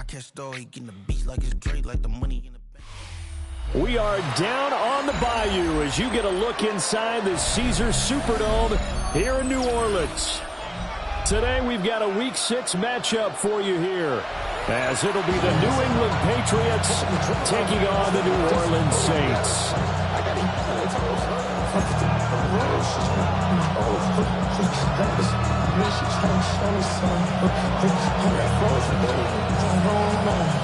catch though, he getting the beats like it's Drake, like the money in the bank. We are down on the bayou as you get a look inside the Caesars Superdome here in New Orleans. Today we've got a Week 6 matchup for you here, as it'll be the New England Patriots taking on the New Orleans Saints.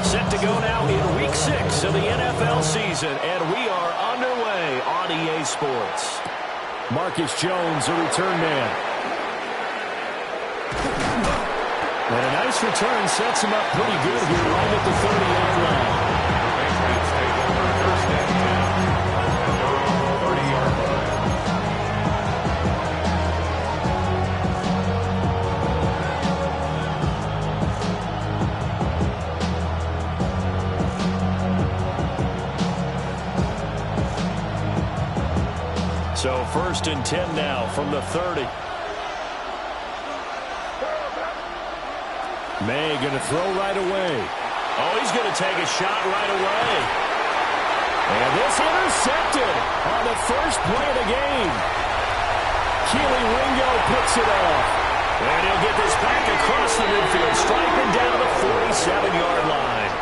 Set to go now in Week 6 of the NFL season, and we are underway on EA Sports. Marcus Jones, a return man. And a nice return sets him up pretty good here, right at the 30-yard line. So 1st and 10 now from the 30. May going to throw right away. Oh, he's going to take a shot right away. And this intercepted on the first play of the game. Keely Ringo puts it off. And he'll get this back across the midfield, striping down the 47-yard line.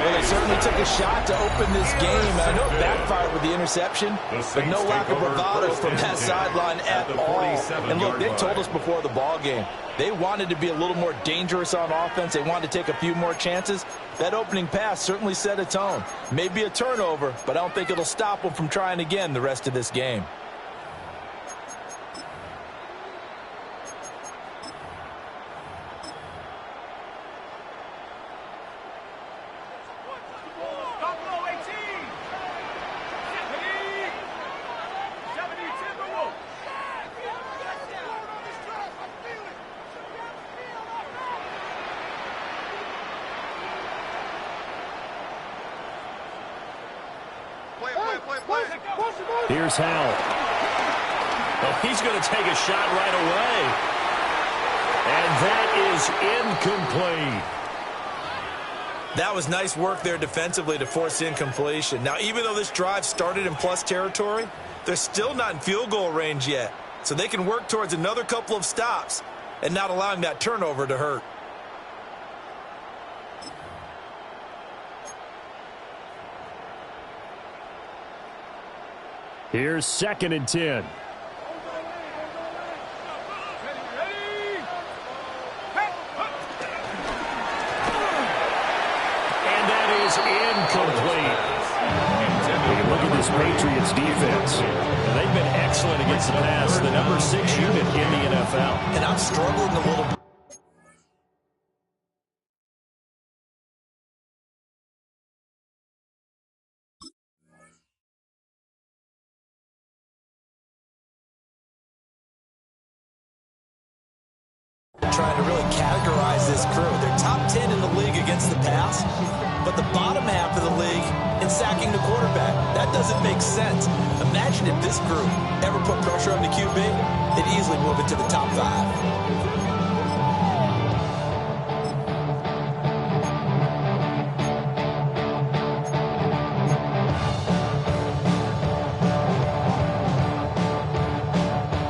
Well, they certainly took a shot to open this game. I know it backfired with the interception, but no lack of bravado from that sideline at all. And look, they told us before the ball game, they wanted to be a little more dangerous on offense. They wanted to take a few more chances. That opening pass certainly set a tone. Maybe a turnover, but I don't think it'll stop them from trying again the rest of this game. Here's Howell. Oh, he's going to take a shot right away. And that is incomplete. That was nice work there defensively to force incompletion. Now, even though this drive started in plus territory, they're still not in field goal range yet. So they can work towards another couple of stops and not allowing that turnover to hurt. Here's 2nd and 10. And that is incomplete. Take a look at this Patriots defense. And they've been excellent against the pass, the number 6 unit in the NFL. And I'm struggling a little bit. Trying to really categorize this crew. They're top 10 in the league against the pass, but the bottom half of the league in sacking the quarterback. That doesn't make sense. Imagine if this group ever put pressure on the QB, they'd easily move into the top 5.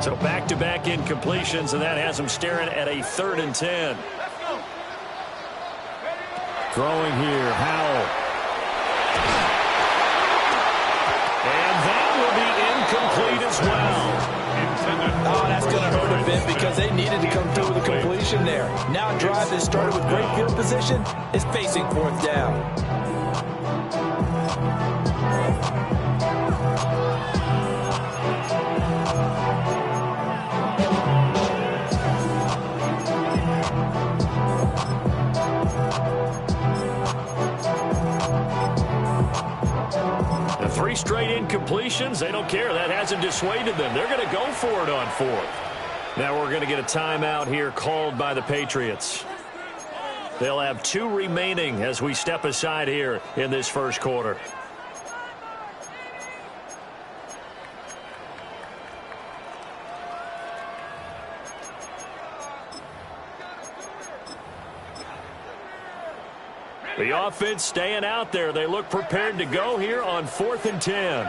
So back-to-back incompletions, and that has them staring at a 3rd and 10. Throwing here, Howell. And that will be incomplete as well. Oh, that's going to hurt a bit because they needed to come through with a completion there. Now a drive that started with great field position is facing 4th down. The 3 straight incompletions, they don't care. That hasn't dissuaded them. They're going to go for it on 4th. Now we're going to get a timeout here called by the Patriots. They'll have 2 remaining as we step aside here in this first quarter. The offense staying out there. They look prepared to go here on 4th and 10.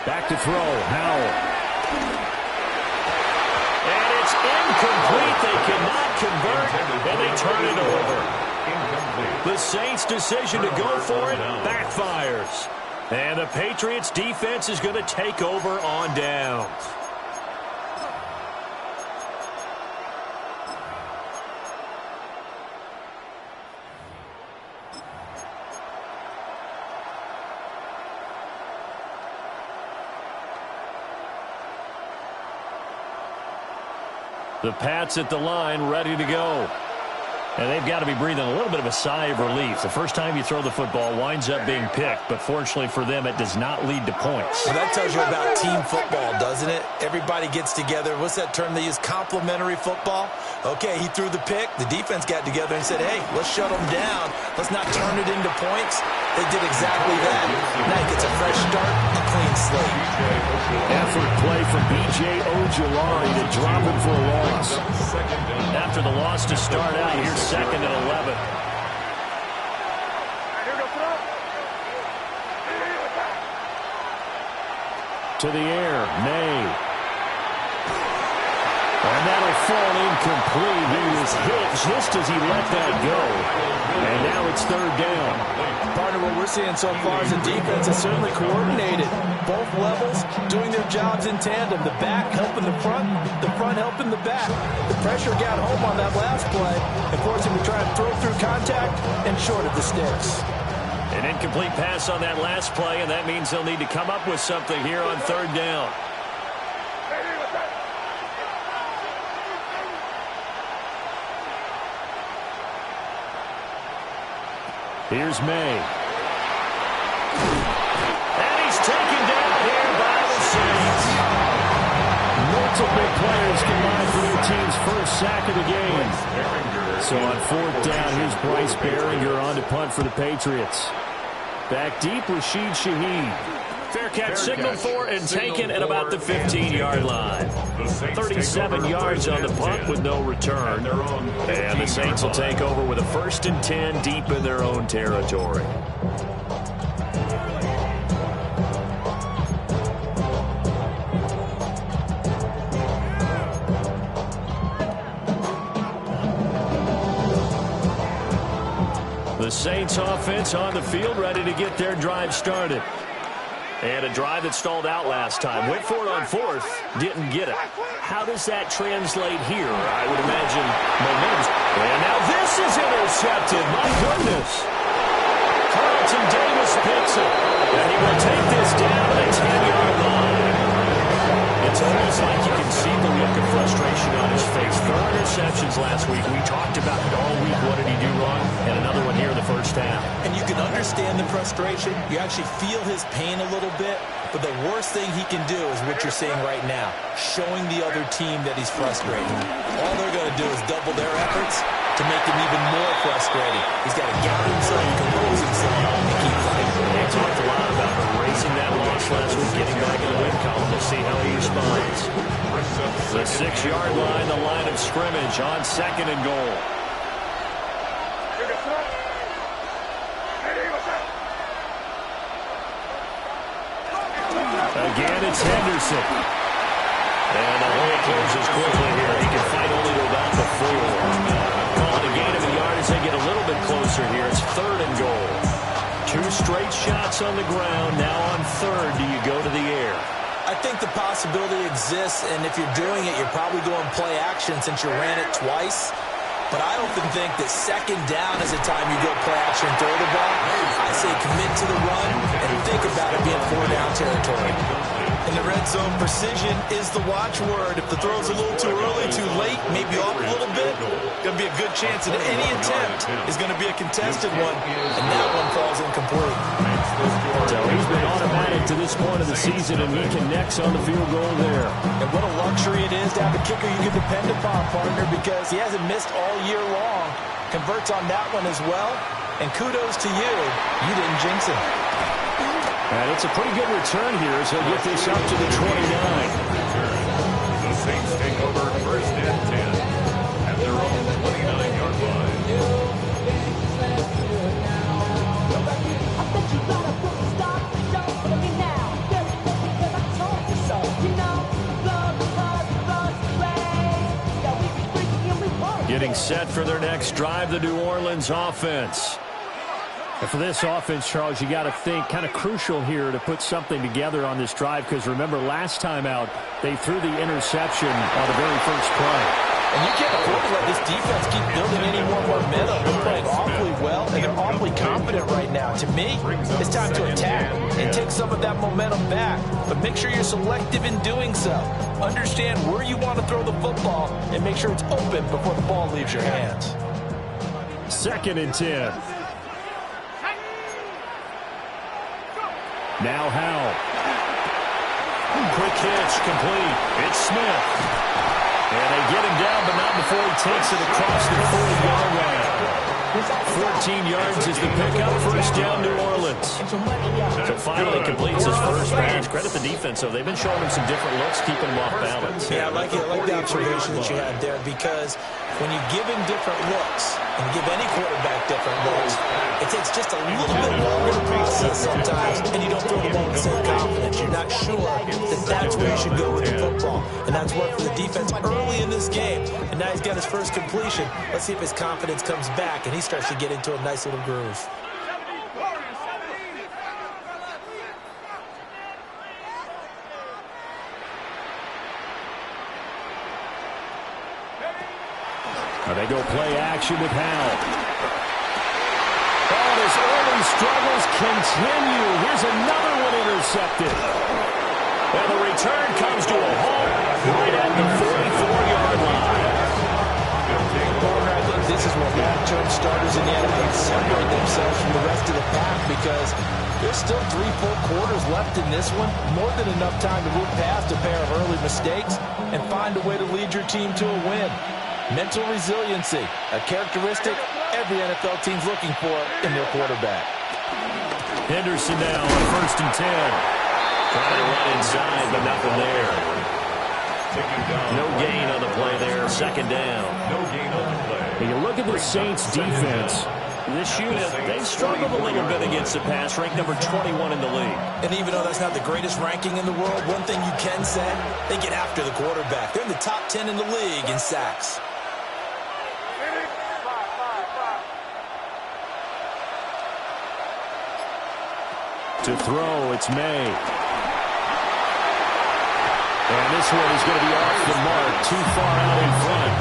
Back to throw. Howell. And it's incomplete. They cannot convert, and they turn it over. The Saints' decision to go for it backfires. And the Patriots' defense is going to take over on downs. The Pats at the line, ready to go. And they've got to be breathing a little bit of a sigh of relief. The first time you throw the football winds up being picked, but fortunately for them, it does not lead to points. Well, that tells you about team football, doesn't it? Everybody gets together. What's that term they use? Complementary football? Okay, he threw the pick. The defense got together and said, hey, let's shut them down. Let's not turn it into points. They did exactly that. Now he gets a fresh start, a clean slate. Effort play from B.J. Ojulari to drop him for a loss. After the loss to start out, here's 2nd and 11. To the air, May. And that'll fall incomplete. He was hit just as he let that go. And now it's 3rd down. Partner, what we're seeing so far is the defense is certainly coordinated. Both levels doing their jobs in tandem. The back helping the front helping the back. The pressure got home on that last play and forced him to try and throw through contact and short of the sticks. An incomplete pass on that last play, and that means they'll need to come up with something here on 3rd down. Here's May. And he's taken down here by the Saints. Multiple players combined for their team's first sack of the game. So on 4th down, here's Bryce Behringer on to punt for the Patriots. Back deep, Rashid Shaheed. Fair catch signaled for and taken at about the 15-yard line. 37 yards on the punt with no return. And the Saints will take over with a 1st and 10 deep in their own territory. The Saints offense on the field, ready to get their drive started. And a drive that stalled out last time. Went for it on 4th, didn't get it. How does that translate here? I would imagine momentum. And now this is intercepted. My goodness. Carlton Davis picks it. And he will take this down to the 10-yard line. It's almost like you can see the look of frustration on his face. 4 interceptions last week. We talked about it all week. What did he do wrong? And another one here in the first half. And you can understand the frustration. You actually feel his pain a little bit. But the worst thing he can do is what you're seeing right now, showing the other team that he's frustrated. All they're going to do is double their efforts to make him even more frustrated. He's got to gather himself, compose himself, and keep fighting. They talked a lot about erasing that loss last week, getting back in the win column to see how he responds. The 6-yard line, the line of scrimmage on 2nd and goal. Again, it's Henderson. And the hole closes quickly here. He can fight only to about the 4. Calling a gain of a yard as they get a little bit closer here. It's 3rd and goal. 2 straight shots on the ground. Now on 3rd, do you go to the air? I think the possibility exists, and if you're doing it, you're probably going play action since you ran it twice. But I often think that 2nd down is the time you go play action and throw the ball. I say commit to the run and think about it being 4-down territory. In the red zone, precision is the watchword. If the throw's a little too early, too late, maybe off a little bit, going to be a good chance that any attempt is going to be a contested one, and that one falls incomplete. So he's been automatic to this point of the season, and he connects on the field goal there. And what a luxury it is to have a kicker you can depend upon, partner, because he hasn't missed all year long. Converts on that one as well. And kudos to you. You didn't jinx him. And it's a pretty good return here as he'll get this up to the 29. The Saints take over 1st and 10 at their own 29-yard line. Getting set for their next drive, the New Orleans offense. And for this offense, Charles, you got to think kind of crucial here to put something together on this drive, because remember last time out they threw the interception on the very first play. And you can't afford to let this defense keep building any more momentum. They're playing awfully well, and they're awfully confident right now. To me, it's time to attack and take some of that momentum back. But make sure you're selective in doing so. Understand where you want to throw the football, and make sure it's open before the ball leaves your hands. 2nd and 10. Now Howell. Quick hitch, complete. It's Smith. And they get him down, but not before he takes it across the 40-yard line. 14 yards is the pickup. 1st down, New Orleans. So finally completes his first pass. Credit the defense, though. They've been showing him some different looks, keeping him off balance. Yeah, I like it. I like the observation that you had there, because when you give him different looks and give any quarterback different looks, it takes just a little bit longer to process sometimes, and you don't throw the ball with the same confidence. You're not sure that that's where you should go with the football. And that's worked for the defense early in this game. And now he's got his first completion. Let's see if his confidence comes back and he starts to get into a nice little groove. Now they go play action with Howell. All his early struggles continue. Here's another one intercepted. And the return comes to a halt right at the 44-yard line. I think this is where long-term starters in the NFL separate themselves from the rest of the pack, because there's still 3 full quarters left in this one. More than enough time to move past a pair of early mistakes and find a way to lead your team to a win. Mental resiliency, a characteristic every NFL team's looking for in their quarterback. Henderson now on 1st and 10. Trying to run inside, but nothing there. No gain on the play there. 2nd down. No gain on the play. When you look at the Saints defense, This unit, they've struggled a little bit against the pass, ranked number 21 in the league. And even though that's not the greatest ranking in the world, one thing you can say, they get after the quarterback. They're in the top 10 in the league in sacks. To throw, it's May. And this one is going to be off the mark, too far out in front.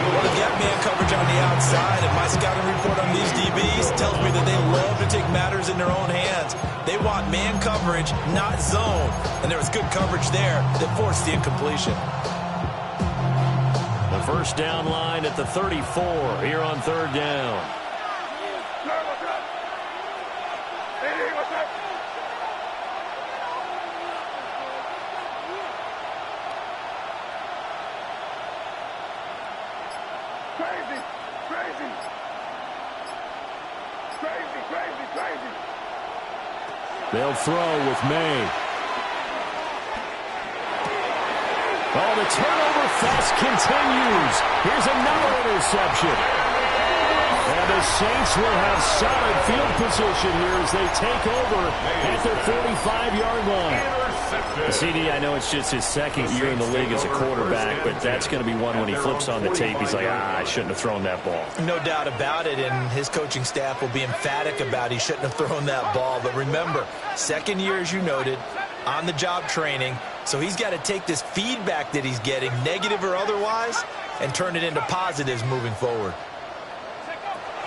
Well, they've got man coverage on the outside, and my scouting report on these DBs tells me that they love to take matters in their own hands. They want man coverage, not zone. And there was good coverage there that forced the incompletion. The first down line at the 34 here on 3rd down. They'll throw with May. Oh, the turnover fest continues. Here's another interception. And the Saints will have solid field position here as they take over at their 45-yard line. CD, I know it's just his 2nd year in the league as a quarterback, but that's going to be one when he flips on the tape. He's like, I shouldn't have thrown that ball. No doubt about it, and his coaching staff will be emphatic about he shouldn't have thrown that ball. But remember, 2nd year, as you noted, on-the-job training, so he's got to take this feedback that he's getting, negative or otherwise, and turn it into positives moving forward.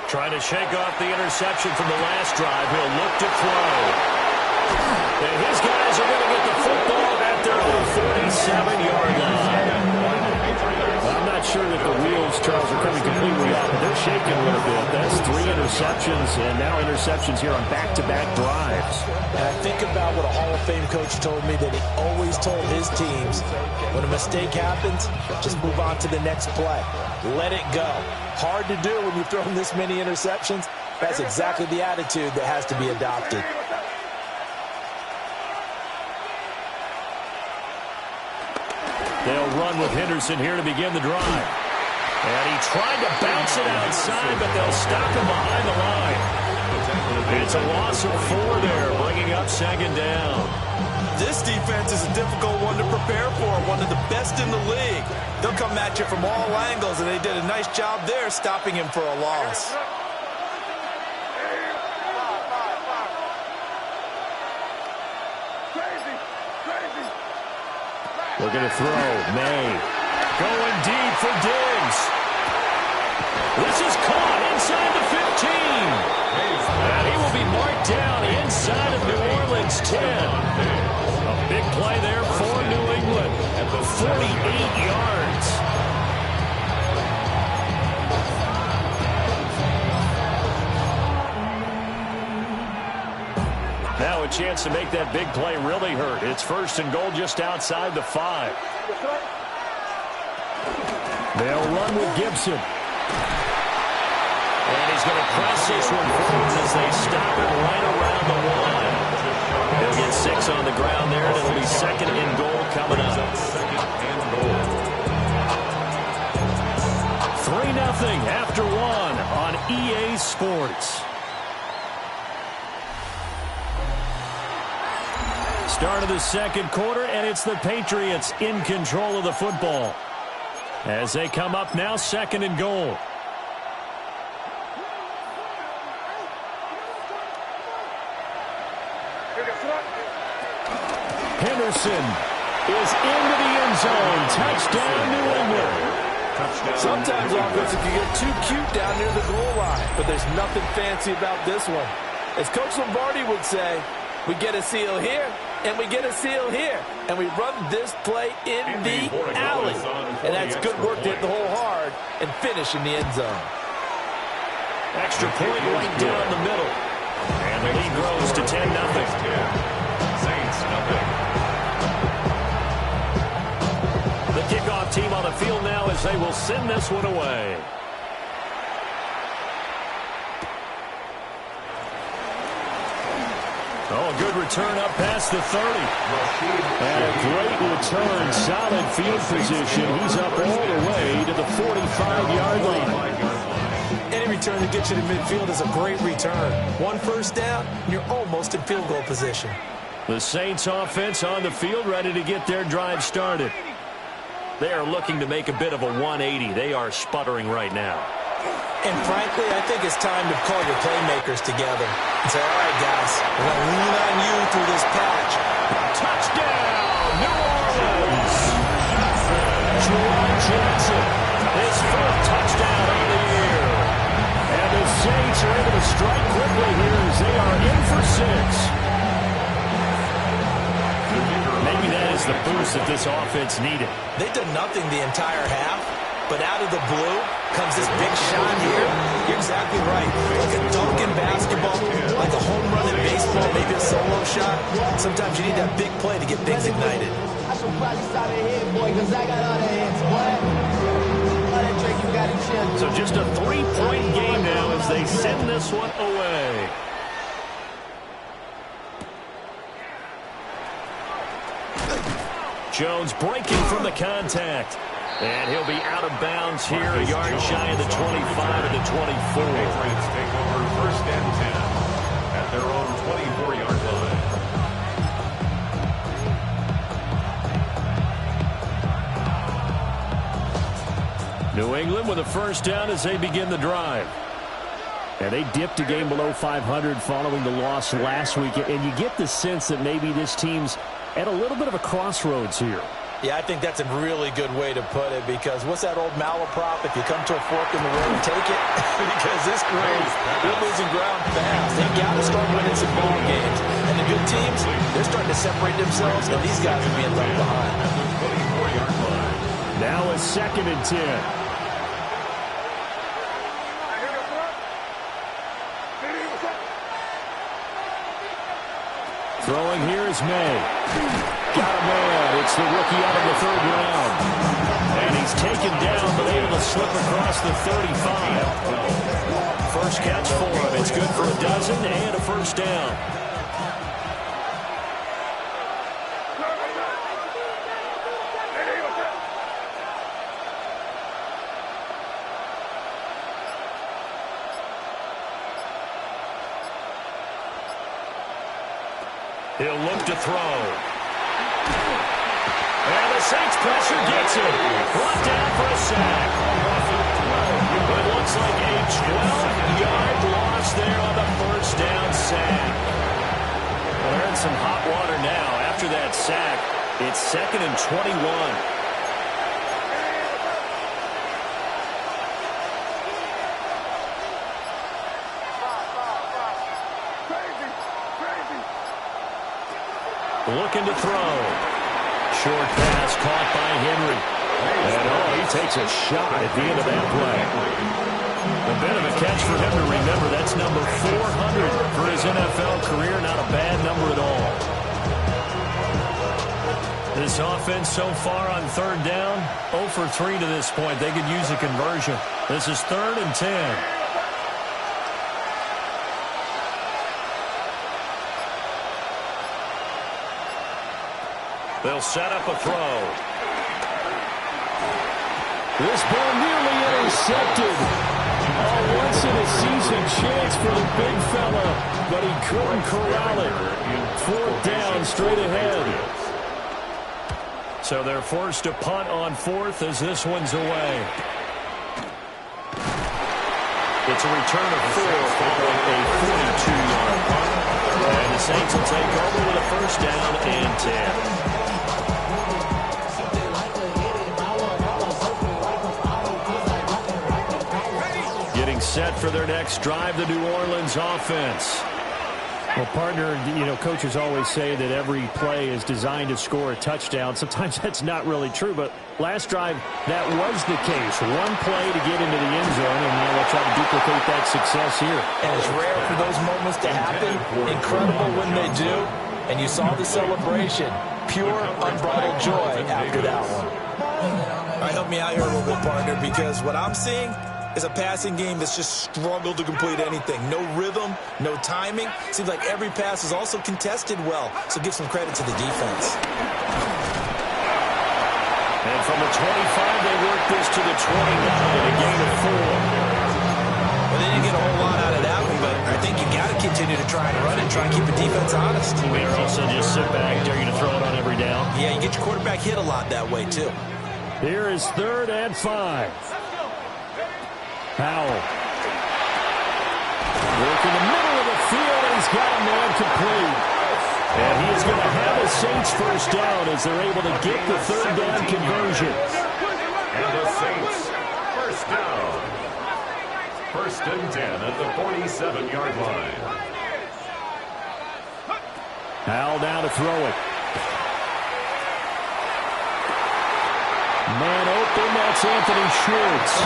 Trying to shake off the interception from the last drive. He'll look to throw. And his guys are going to get the football at their own 47-yard line. Well, I'm not sure that the wheels, Charles, are coming completely off, but they're shaking a little bit. That's 3 interceptions, and now interceptions here on back-to-back drives. And I think about what a Hall of Fame coach told me, that he always told his teams, when a mistake happens, just move on to the next play. Let it go. Hard to do when you've thrown this many interceptions. That's exactly the attitude that has to be adopted. They'll run with Henderson here to begin the drive. And he tried to bounce it outside, but they'll stop him behind the line. It's a loss of 4 there, bringing up second down. This defense is a difficult one to prepare for, one of the best in the league. They'll come at you from all angles, and they did a nice job there stopping him for a loss. Looking to throw. May. Going deep for Diggs. This is caught inside the 15. And he will be marked down inside of New Orleans 10. A big play there for New England at the 48 yards. Now a chance to make that big play really hurt. It's first and goal just outside the 5. They'll run with Gibson. And he's going to press this one forward as they stop it right around the 1. He'll get 6 on the ground there, and it'll be second and goal coming up. 3-0 after 1 on EA Sports. Start of the second quarter, and it's the Patriots in control of the football. As they come up now, second and goal. Henderson is into the end zone. Touchdown, New England. Sometimes offenses can get too cute down near the goal line, but there's nothing fancy about this one. As Coach Lombardi would say, we get a seal here, and we get a seal here, and we run this play in the alley. And that's good work to hit the hole hard and finish in the end zone. Extra point right down the middle. And the lead grows to 10-0. Saints, nothing. The kickoff team on the field now as they will send this one away. Oh, a good return up past the 30. And a great return, solid field position. He's up all the way to the 45-yard line. Any return that gets you to midfield is a great return. 1 first down, you're almost in field goal position. The Saints offense on the field ready to get their drive started. They are looking to make a bit of a 180. They are sputtering right now. And frankly, I think it's time to call your playmakers together and say, all right, guys, we're going to lean on you through this patch. Touchdown, New Orleans! Juwan Johnson, his 4th touchdown of the year. And the Saints are able to strike quickly here as they are in for 6. Maybe that is the boost that this offense needed. They did nothing the entire half, but out of the blue comes this big shot here. You're exactly right. Like a dunk in basketball, like a home run in baseball, maybe a solo shot. Sometimes you need that big play to get things ignited. I should probably start a head, boy, because I got all the hands, boy. All that drink you got to chill. So just a 3-point game now as they send this one away. Jones breaking from the contact. And he'll be out of bounds here, a yard shy of the 25 and the 24. Patriots take over first and 10 at their own 24-yard line. New England with a first down as they begin the drive. And they dipped a game below 500 following the loss last week. And you get the sense that maybe this team's at a little bit of a crossroads here. Yeah, I think that's a really good way to put it, because what's that old malaprop? If you come to a fork in the road, take it. Because this group, they're losing ground fast. They've got to start winning some ball games. And the good teams, they're starting to separate themselves, and these guys are being left behind. Now a second and 10. Throwing here is May. Got a man. It's the rookie out of the 3rd round. And he's taken down, but able to slip across the 35. First catch for him. It's good for a dozen and a first down. He'll look to throw. And the Saints pressure gets him. Brought down for a sack. It looks like a 12-yard loss there on the first down sack. Well, they're in some hot water now. After that sack, it's 2nd and 21. Looking to throw. Short pass caught by Henry. And he takes a shot at the end of that play. A bit of a catch for him to remember. That's number 400 for his NFL career. Not a bad number at all. This offense so far on 3rd down, 0 for 3 to this point. They could use a conversion. This is 3rd and 10. They'll set up a throw. This ball nearly intercepted. Once-in-a-season chance for the big fella, but he couldn't corral it. 4th down straight ahead. So they're forced to punt on 4th as this one's away. It's a return of 4 following a 42-yard punt. And the Saints will take over with a 1st down and 10. Set for their next drive, the New Orleans offense. Well, partner, coaches always say that every play is designed to score a touchdown. Sometimes that's not really true, but last drive, that was the case. One play to get into the end zone, and now they'll try to duplicate that success here. And it's rare for those moments to happen. Incredible when they do. And you saw the celebration. Pure, unbridled joy after that one. All right, help me out here a little bit, partner, because what I'm seeing is a passing game that's just struggled to complete anything. No rhythm, no timing. Seems like every pass is also contested well, so give some credit to the defense. And from the 25, they work this to the 29, a gain of 4. Well, they didn't get a whole lot out of that one, but I think you got to continue to try and run it, try and keep the defense honest. Or also just sit back, dare you to throw it on every down. Yeah, you get your quarterback hit a lot that way, too. Here is 3rd and 5. Powell. Working the middle of the field, and he's got a man complete. And he is going to have a Saints 1st down as they're able to get the 3rd down conversion. And the Saints 1st down. 1st and 10 at the 47-yard line. Powell down to throw it. Man open, that's Anthony Schwartz.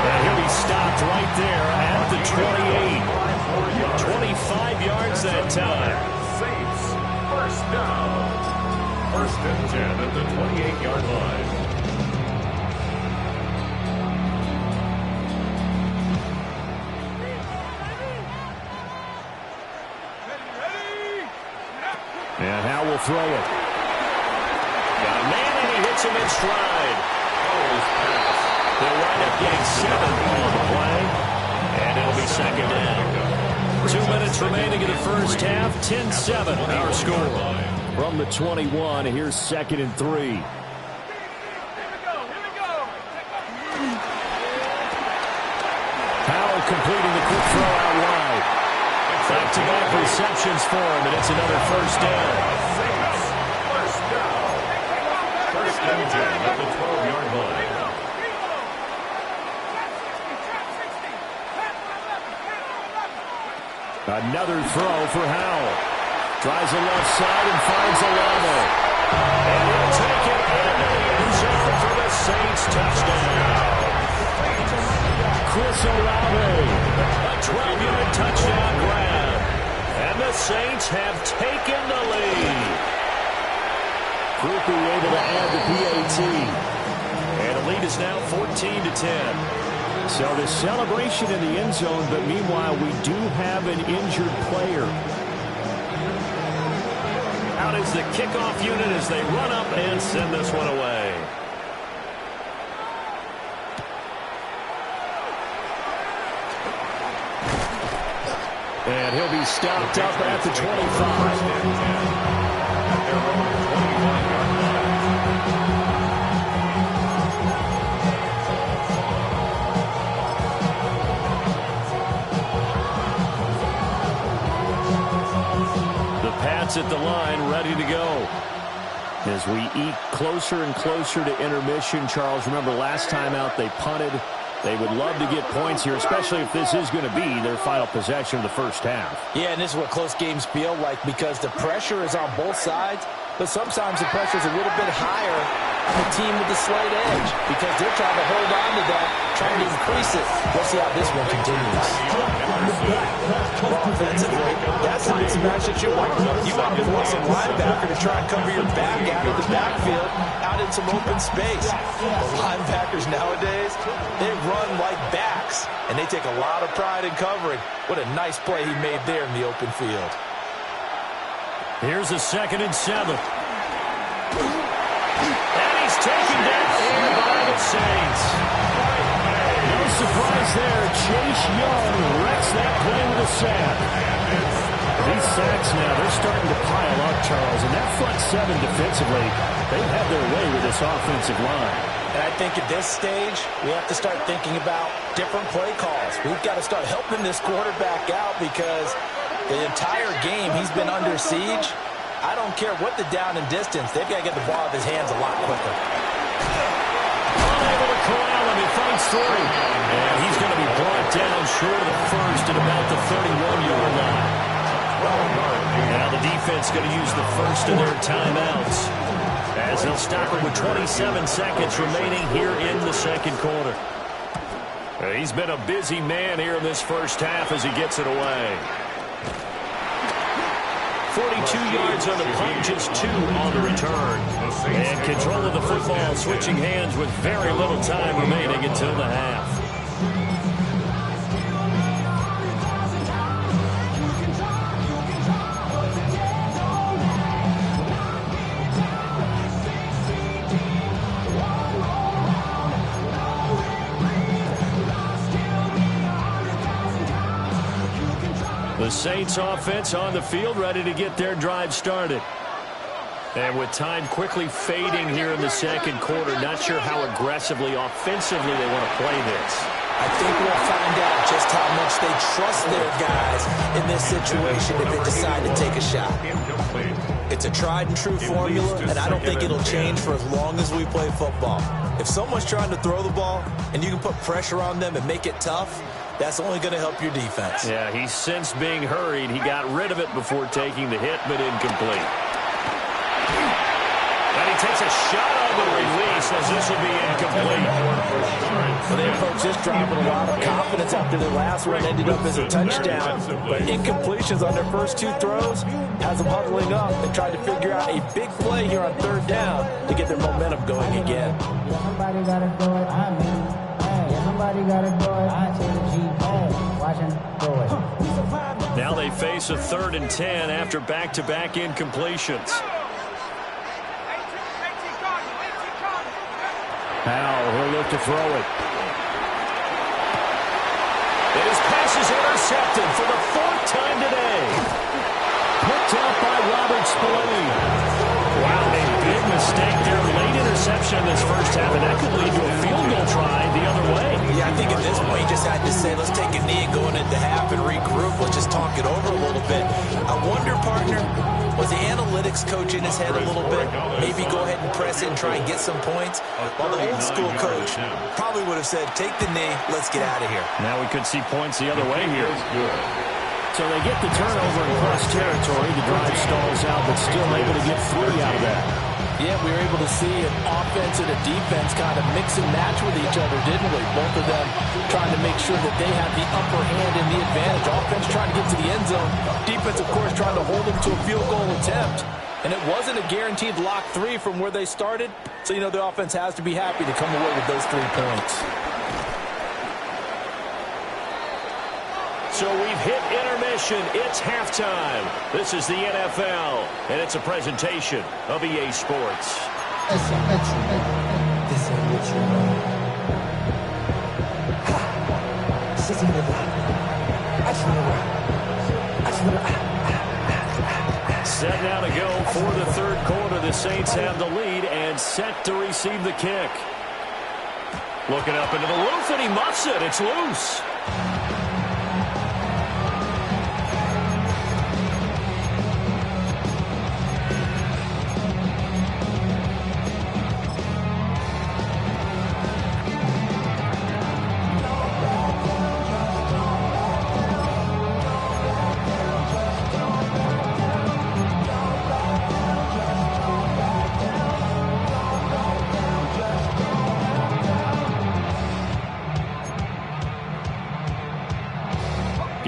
And he'll be stopped right there at the 28. 25 yards that time. Saints 1st down. 1st and 10 at the 28-yard line. And Howell will throw it. Got a man, and he hits him in stride. They'll wind up getting 7 on the play, and it'll be 2nd down. 2 minutes remaining in the first half, 10-7 our score. From the 21, here's 2nd and 3. Powell completing the quick throw out wide. Back-to-back receptions for him, and it's another 1st down. 1st and 10 at the 12-yard line. Another throw for Howell. Tries the left side and finds Olave. And he'll take it into the end zone for the Saints touchdown. Chris Olave. A 12-yard touchdown grab. And the Saints have taken the lead. Quickly able to add the PAT. And the lead is now 14-10. So the celebration in the end zone, but meanwhile we do have an injured player. Out is the kickoff unit as they run up and send this one away. And he'll be stopped up at the 25. Saints at the line, ready to go. As we eke closer and closer to intermission, Charles, remember last time out they punted. They would love to get points here, especially if this is going to be their final possession of the first half. Yeah, and this is what close games feel like because the pressure is on both sides, but sometimes the pressure is a little bit higher on the team with the slight edge because they're trying to hold on to that, trying to increase it. We'll see how this one continues. Offensively, that's the mismatch that you want. You want to force a linebacker to try and cover your back out of the backfield, out in some open space. The linebackers nowadays, they run like backs, and they take a lot of pride in covering. What a nice play he made there in the open field. Here's a 2nd and 7. And he's taken down here by the Saints. No surprise there. Chase Young wrecks that play with a sack. These sacks now, they're starting to pile up, Charles. And that front 7 defensively, they've had their way with this offensive line. And I think at this stage, we have to start thinking about different play calls. We've got to start helping this quarterback out because the entire game he's been under siege. I don't care what the down and distance. They've got to get the ball out of his hands a lot quicker. Unable to corral him. He fights through. And he's going to be brought down short of the first at about the 31-yard line. Now the defense going to use the first of their timeouts as they'll stop it with 27 seconds remaining here in the second quarter. He's been a busy man here in this first half as he gets it away. 42 yards on the punt, just 2 on the return. And control of the football switching hands with very little time remaining until the half. The Saints offense on the field, ready to get their drive started. And with time quickly fading here in the second quarter, not sure how aggressively, offensively they want to play this. I think we'll find out just how much they trust their guys in this situation if they decide to take a shot. It's a tried and true formula, and I don't think it'll change for as long as we play football. If someone's trying to throw the ball and you can put pressure on them and make it tough, that's only going to help your defense. Yeah, he's since being hurried. He got rid of it before taking the hit, but incomplete. And he takes a shot on the release as this will be incomplete. Well, they approach this drive with a lot of confidence after their last one ended up as a touchdown. But incompletions on their first 2 throws has them huddling up and trying to figure out a big play here on 3rd down to get their momentum going again. Somebody got to do it. I mean, somebody got to do it. I take the G. Watch him do it. Now they face a 3rd and 10 after back-to-back incompletions. Now he'll look to throw it. And his pass is intercepted for the 4th time today. Picked up by Robert Spillane. Wow, a big mistake there. Late interception in this first half, and that could lead to a field goal try the other way. Yeah, I think at this point you just had to say, let's take a knee and go into half and regroup. Let's just talk it over a little bit. I wonder, partner, was the analytics coach in his head a little bit? Maybe go ahead and press it and try and get some points? While the old school coach probably would have said, take the knee, let's get out of here. Now we could see points the other way here. So they get the turnover in cross territory. The drive stalls out, but still able to get 3 out of that. Yeah, we were able to see an offense and a defense kind of mix and match with each other, didn't we? Both of them trying to make sure that they have the upper hand and the advantage. Offense trying to get to the end zone. Defense, of course, trying to hold them to a field goal attempt. And it wasn't a guaranteed lock 3 from where they started. So, you know, the offense has to be happy to come away with those 3 points. So we've hit intermission. It's halftime. This is the NFL, and it's a presentation of EA Sports. Set now to go for the 3rd quarter. The Saints have the lead and set to receive the kick. Looking up into the roof, and he muffs it. It's loose.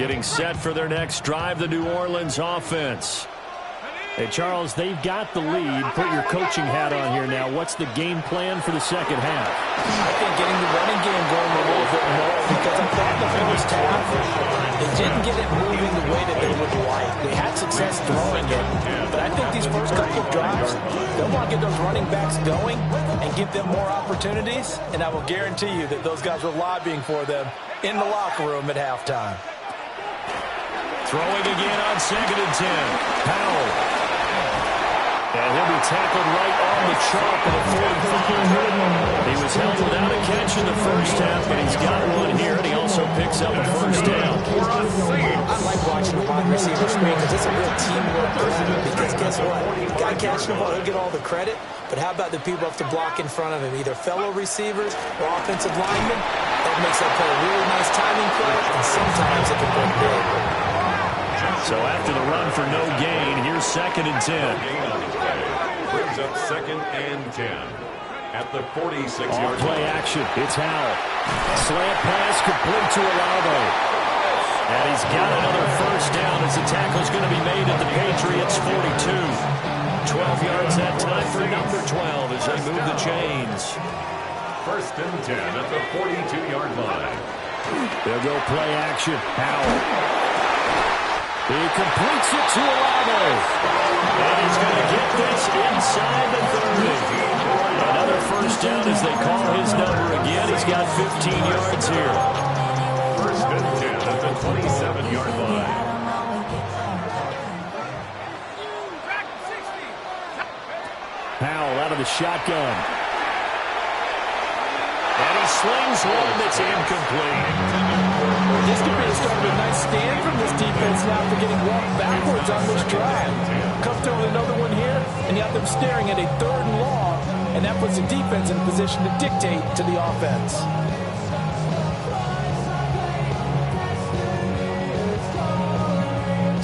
Getting set for their next drive, the New Orleans offense. Hey, Charles, they've got the lead. Put your coaching hat on here now. What's the game plan for the second half? I think getting the running game going a little bit more, because I thought the first half, they didn't get it moving the way that they would like. They had success throwing it, but I think these first couple of drives, they'll want to get those running backs going and give them more opportunities, and I will guarantee you that those guys were lobbying for them in the locker room at halftime. Throwing again on 2nd and 10. Powell. And he'll be tackled right on the chalk at the 45. He was held without a catch in the first half, but he's got one here, and he also picks up a first down. I like watching the wide receiver screen because it's a real teamwork battle. Because guess what? The guy catching the ball, he'll get all the credit, but how about the people who have to block in front of him, either fellow receivers or offensive linemen? That makes that play a really nice timing play, and sometimes it can break big. So after the run for no gain, here's 2nd and 10. Brings up 2nd and 10 at the 46-yard play action. It's Howell. Slant pass complete to Olave. And he's got another first down as the tackle's going to be made at the Patriots' 42. 12 yards that time for number 12 as they move the chains. 1st and 10 at the 42-yard line. They'll go play action. Howell. He completes it to Olave. And he's going to get this inside the 30. Another first down as they call his number again. He's got 15 yards here. 1st and 10 at the 27-yard line. Powell out of the shotgun. And he slings one that's incomplete. This could be the start of a nice stand from this defense now for getting walked backwards on this drive. Come through with another one here, and you have them staring at a 3rd and long, and that puts the defense in a position to dictate to the offense.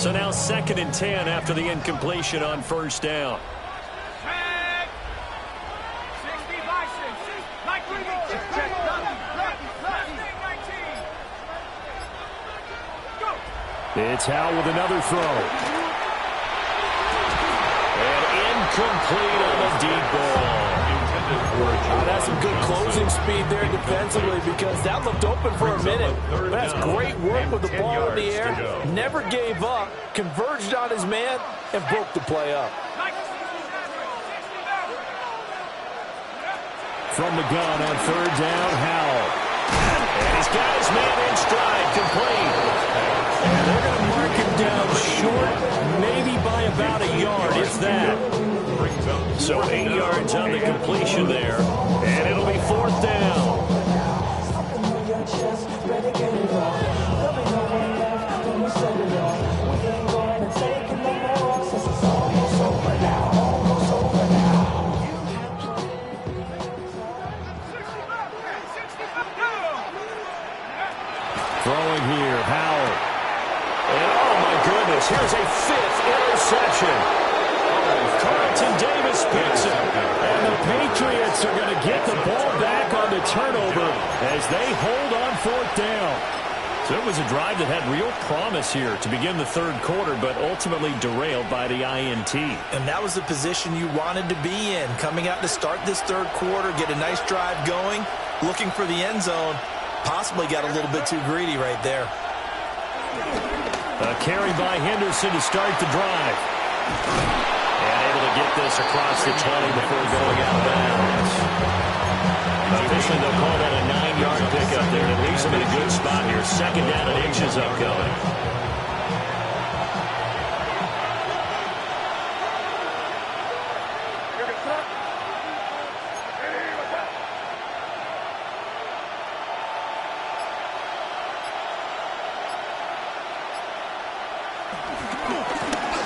So now 2nd and 10 after the incompletion on first down. It's Howell with another throw. And incomplete on the deep ball. That's some good closing speed there defensively, because that looked open for a minute. That's great work with the ball in the air. Never gave up, converged on his man, and broke the play up. From the gun on 3rd down, Howell. And he's got his man in stride, complete. And they're going to mark him down short, maybe by about a yard, if that. So 8 yards on the completion there, and it'll be 4th down. Throwing here, Howell. And oh my goodness, here's a 5th interception. Carlton Davis picks it. And the Patriots are going to get the ball back on the turnover as they hold on 4th down. So it was a drive that had real promise here to begin the 3rd quarter, but ultimately derailed by the INT. And that was the position you wanted to be in, coming out to start this 3rd quarter, get a nice drive going, looking for the end zone. Possibly got a little bit too greedy right there. A carry by Henderson to start the drive. And able to get this across the 20 before going out of bounds. Officially, they'll call that a 9-yard pickup there. It leaves them in a good spot here. 2nd down and inches upcoming.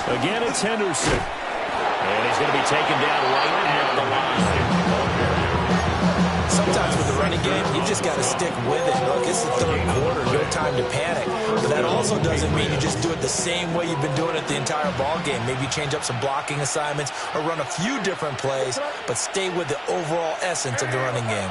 Again, it's Henderson. And he's going to be taken down right at the line. Sometimes with the running game, you just got to stick with it. Look, it's the 3rd quarter, no time to panic. But that also doesn't mean you just do it the same way you've been doing it the entire ball game. Maybe change up some blocking assignments or run a few different plays, but stay with the overall essence of the running game.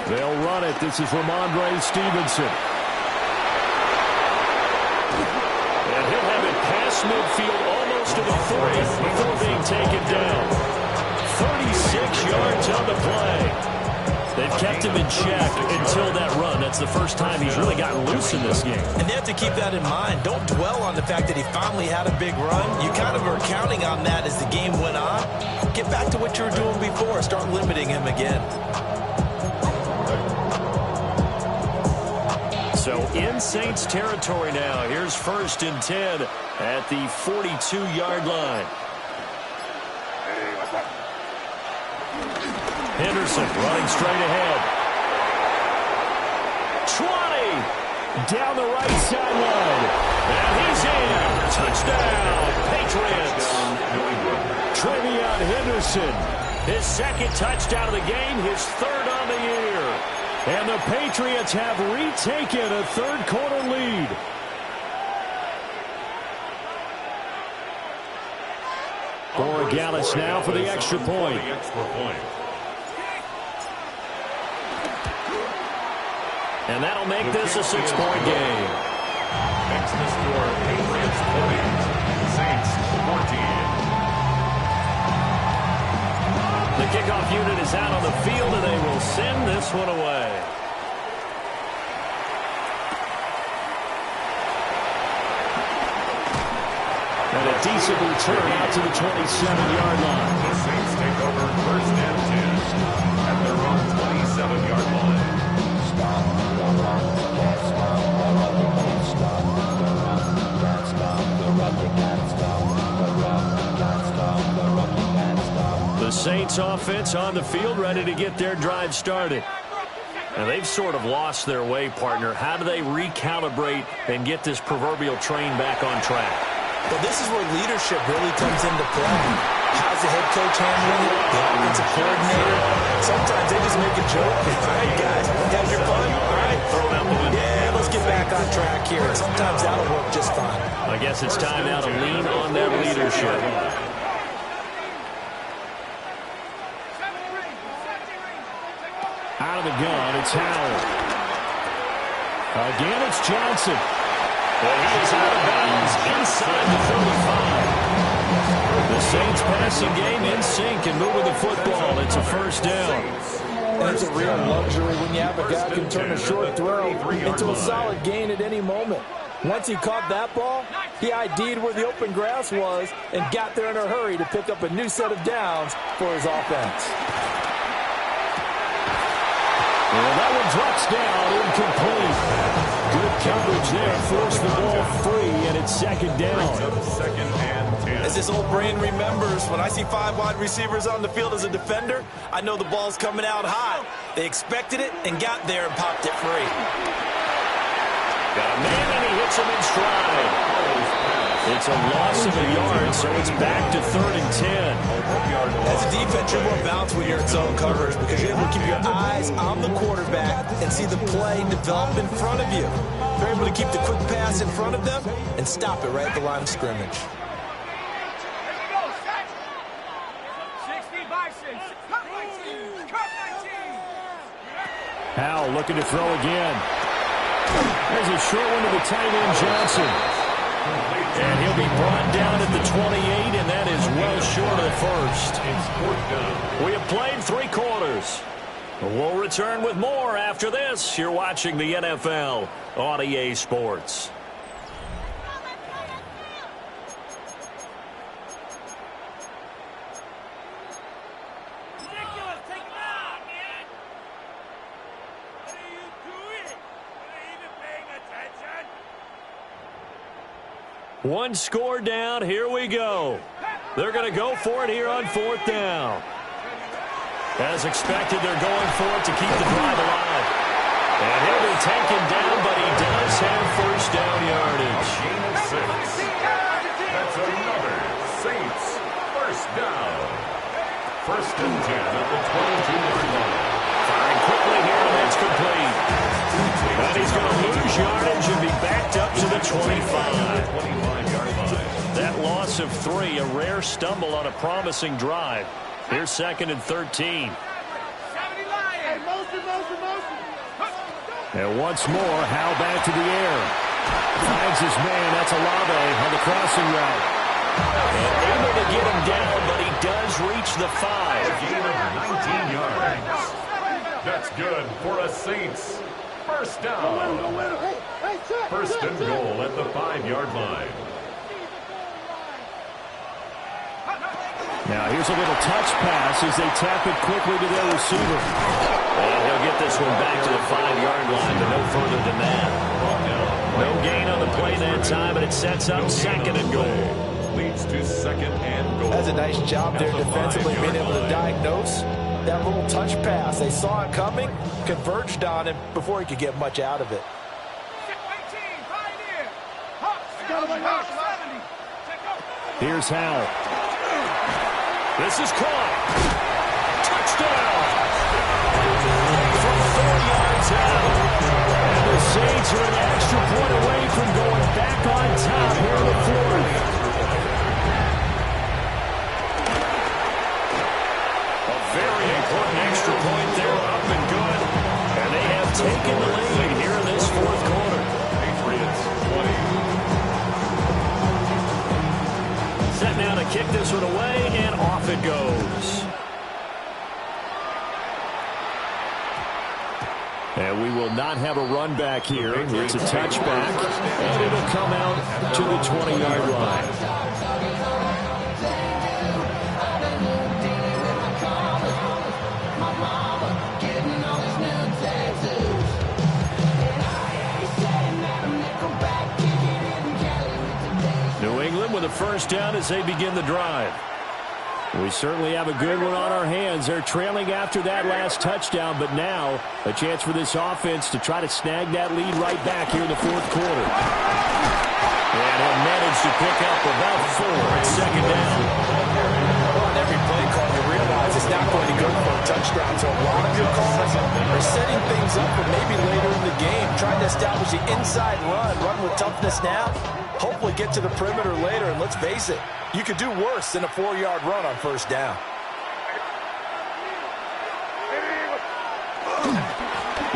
They'll run it. This is Ramondre Stevenson. And he'll have it past midfield almost to the 40 before being taken down. 36 yards on the play. They've kept him in check until that run. That's the first time he's really gotten loose in this game. And they have to keep that in mind. Don't dwell on the fact that he finally had a big run. You kind of are counting on that as the game went on. Get back to what you were doing before. Start limiting him again. So in Saints territory now. Here's 1st and 10 at the 42-yard line. Henderson running straight ahead. 20 down the right sideline. And he's in. Touchdown, Patriots. Trevion Henderson, his 2nd touchdown of the game, his 3rd on the year. And the Patriots have retaken a 3rd-quarter lead. Borregales now for the extra point. And that'll make this a 6-point game. Makes the score Patriots 20, Saints 14. The kickoff unit is out on the field, and they will send this one away. And a decent return out to the 27-yard line. The Saints take over 1st and 10 at their own 27-yard line. The Saints offense on the field ready to get their drive started. And they've sort of lost their way, partner. How do they recalibrate and get this proverbial train back on track? Well, this is where leadership really comes into play. How's the head coach handling it? The offensive coordinator? Sometimes they just make a joke. All right, guys, have your fun. All right, throw it out the window. Yeah, let's get back on track here. And sometimes that'll work just fine. I guess it's time now to lean on that leadership. Out of the gun, it's Howard. Again, it's Johnson. And he is out of bounds inside the 35. The Saints passing game in sync and moving the football. It's a 1st down. And it's a real luxury when you have a guy who can turn a short throw into a solid gain at any moment. Once he caught that ball, he ID'd where the open grass was and got there in a hurry to pick up a new set of downs for his offense. Well, that one drops down, incomplete. Good coverage there, forced the ball free, and it's 2nd down. 2nd and 10. As this old brain remembers, when I see 5 wide receivers on the field as a defender, I know the ball's coming out hot. They expected it and got there and popped it free. Got a man, and he hits him in stride. It's a loss of a yard, so it's back to 3rd and 10. As a defense, you're more balanced when you're in zone coverage because you're able to keep your eyes on the quarterback and see the play develop in front of you. You're able to keep the quick pass in front of them and stop it right at the line of scrimmage. Howell looking to throw again. There's a short one to the tight end, Johnson. And he'll be brought down at the 28, and that is well short of the 1st. We have played 3 quarters. We'll return with more after this. You're watching the NFL on EA Sports. One score down. Here we go. They're going to go for it here on 4th down. As expected, they're going for it to keep the drive alive. And he'll be taken down, but he does have 1st down yardage. Gain of 6. That's another Saints 1st down. 1st and 10 at the 22-yard line. Firing quickly here, and that's complete. And he's going to lose yardage and be backed up to the 25. That loss of 3, a rare stumble on a promising drive. Here's 2nd and 13. Hey, motion. And once more, Howe back to the air. Finds his man. That's Olave on the crossing route. And able to get him down, but he does reach the 5. A gain of 19 yards. That's good for a Saints first down. First and goal at the 5-yard line. Now here's a little touch pass as they tap it quickly to their receiver. And he'll get this one back to the 5-yard line, but no further than that. No gain on the play that time, but it sets up second and goal. Leads to second and goal. That's a nice job there defensively, being able to diagnose that little touch pass. They saw it coming, converged on him before he could get much out of it. Here's Howe. This is caught. Touchdown. From 4 yards out. And the Saints are an extra point away from going back on top here in the fourth. A very important extra point there, up and good. And they have taken the lead here in this fourth quarter. Patriots 20. Set now to kick this one away, and off it goes. And we will not have a run back here. It's a touchback, and it'll come out to the 20-yard line. New England with a first down as they begin the drive. We certainly have a good one on our hands. They're trailing after that last touchdown, but now a chance for this offense to try to snag that lead right back here in the fourth quarter. And he'll manage to pick up about 4 at second down. On every play call, you realize it's not going to go for a touchdown. So a lot of your calls are setting things up for maybe later in the game, trying to establish the inside run with toughness now. Hopefully get to the perimeter later, and let's face it, you could do worse than a 4-yard run on first down.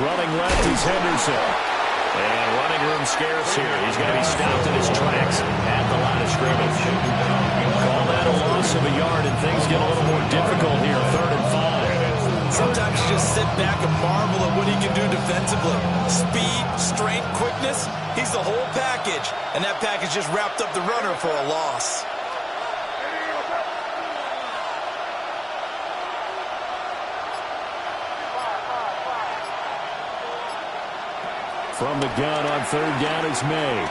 Running left is Henderson. And running room scarce here. He's going to be stopped in his tracks at the line of scrimmage. Call that a loss of a yard, and things get a little more difficult here, 3rd and 5. Sometimes you just sit back and marvel at what he can do defensively. Speed, strength, quickness, he's the whole package. And that package just wrapped up the runner for a loss. From the gun on 3rd down is May.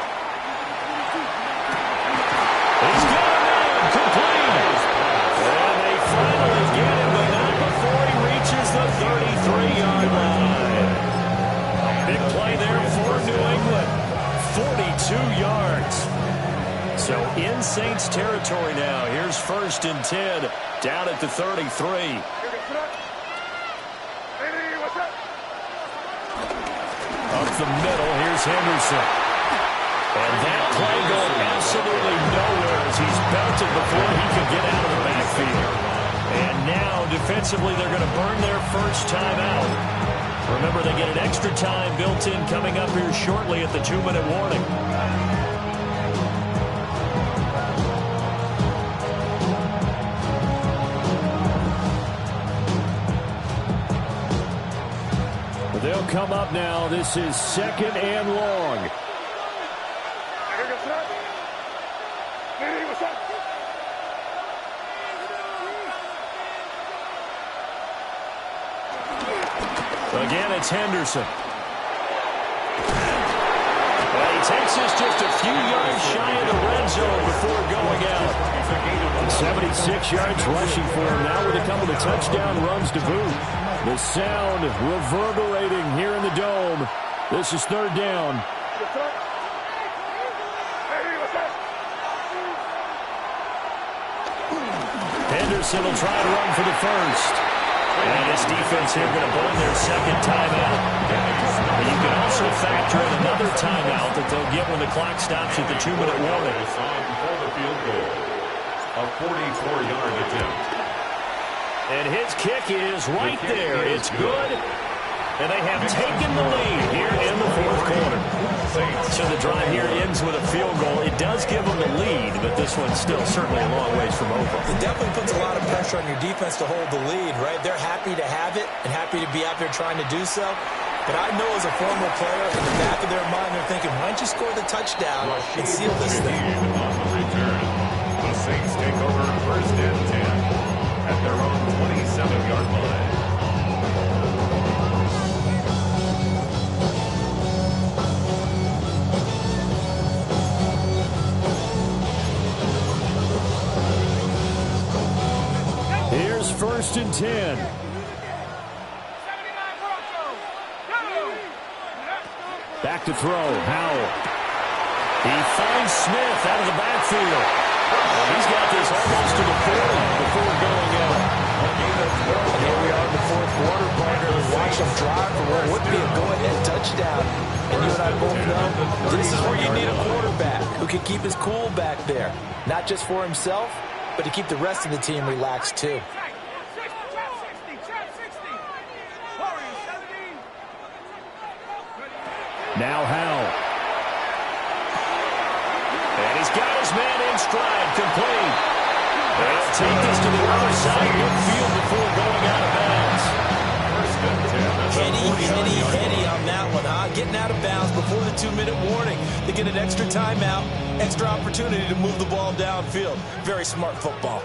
He's got him in, complete. And they finally get him, but not before he reaches the 33-yard line. Big play there for New England. 42 yards. So in Saints territory now. Here's 1st and 10 down at the 33. Up the middle, here's Henderson. And that play going absolutely nowhere as he's belted before he could get out of the backfield. And now, defensively, they're going to burn their first time out. Remember, they get an extra time built in coming up here shortly at the 2-minute warning. They'll come up now. This is 2nd and long. Again, it's Henderson. Well, he takes us just a few yards shy of the red zone before going out. 76 yards rushing for him now with a couple of touchdown runs to boot. The sound reverberating here in the dome. This is 3rd down. Henderson will try to run for the first. And this defense here going to burn their 2nd timeout. And you can also factor in another timeout that they'll get when the clock stops at the 2-minute warning. For the field goal. A 44-yard attempt. And his kick is right there. It's good. and they have taken the lead here in the fourth quarter. So the drive here ends with a field goal. It does give them the lead, but this one's still certainly a long ways from over. It definitely puts a lot of pressure on your defense to hold the lead, right? They're happy to have it and happy to be out there trying to do so. But I know as a former player, in the back of their mind, they're thinking, why don't you score the touchdown and seal this thing? The Saints take over first and 10 at their own 27-yard line. Here's first and 10. Back to throw, Howell. He finds Smith out of the backfield. He's got this almost to the 40 before going out. And here we are in the fourth quarter, partner, and watch them drive for what would be a go-ahead touchdown. And you and I both know this is where you need a quarterback who can keep his cool back there. Not just for himself, but to keep the rest of the team relaxed too. Now Howell. And he's got his man in stride, complete. They'll take this to the other side of midfield before going out of bounds. Heady on that one, huh? Getting out of bounds before the 2-minute warning. They get an extra timeout, extra opportunity to move the ball downfield. Very smart football.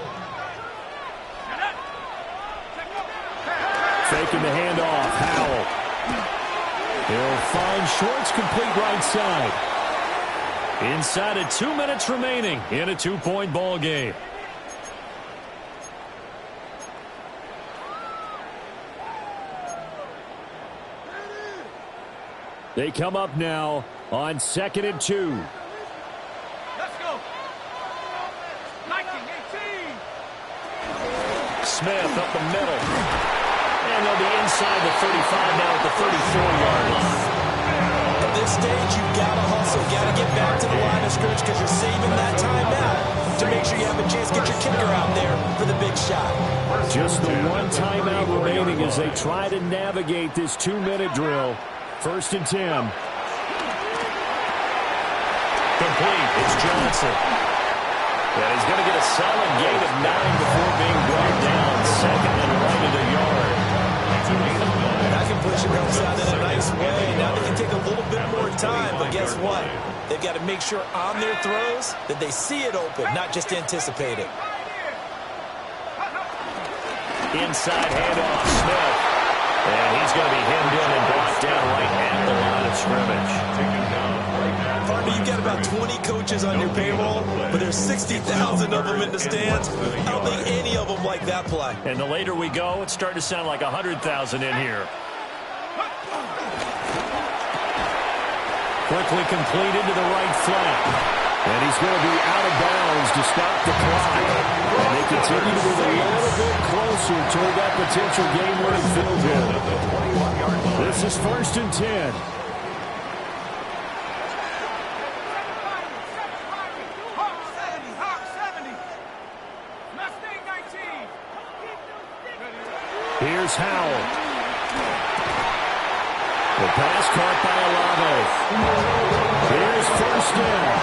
Faking the handoff, Howell. He'll find Schwartz complete right side. Inside of 2 minutes remaining in a 2-point ball game. They come up now on 2nd and 2. Let's go. 19, 18. Smith up the middle. And they'll be inside the 35 now at the 34-yard line. At this stage, you've got to hustle. Got to get back to the line of scrimmage because you're saving that timeout to make sure you have a chance to get your kicker out there for the big shot. Just the one timeout remaining as they try to navigate this 2-minute drill. 1st and 10. Complete. It's Johnson. And he's going to get a solid gain of 9 before being brought down. Second and right at a yard. That completion comes out in a nice way. Now they can take a little bit more time, but guess what? They've got to make sure on their throws that they see it open, not just anticipate it. Inside handoff, Smith. And he's going to be hemmed in and brought down right at the line of scrimmage. Partner, you've got about 20 coaches on your payroll, but there's 60,000 of them in the stands. I don't think any of them like that play. And the later we go, it's starting to sound like 100,000 in here. Quickly complete into the right flat. And he's going to be out of bounds to stop the clock. And they continue to move a little bit closer toward that potential game-winning field goal. This is 1st and 10. Here's Howell. The pass caught by Olave. Here's 1st down.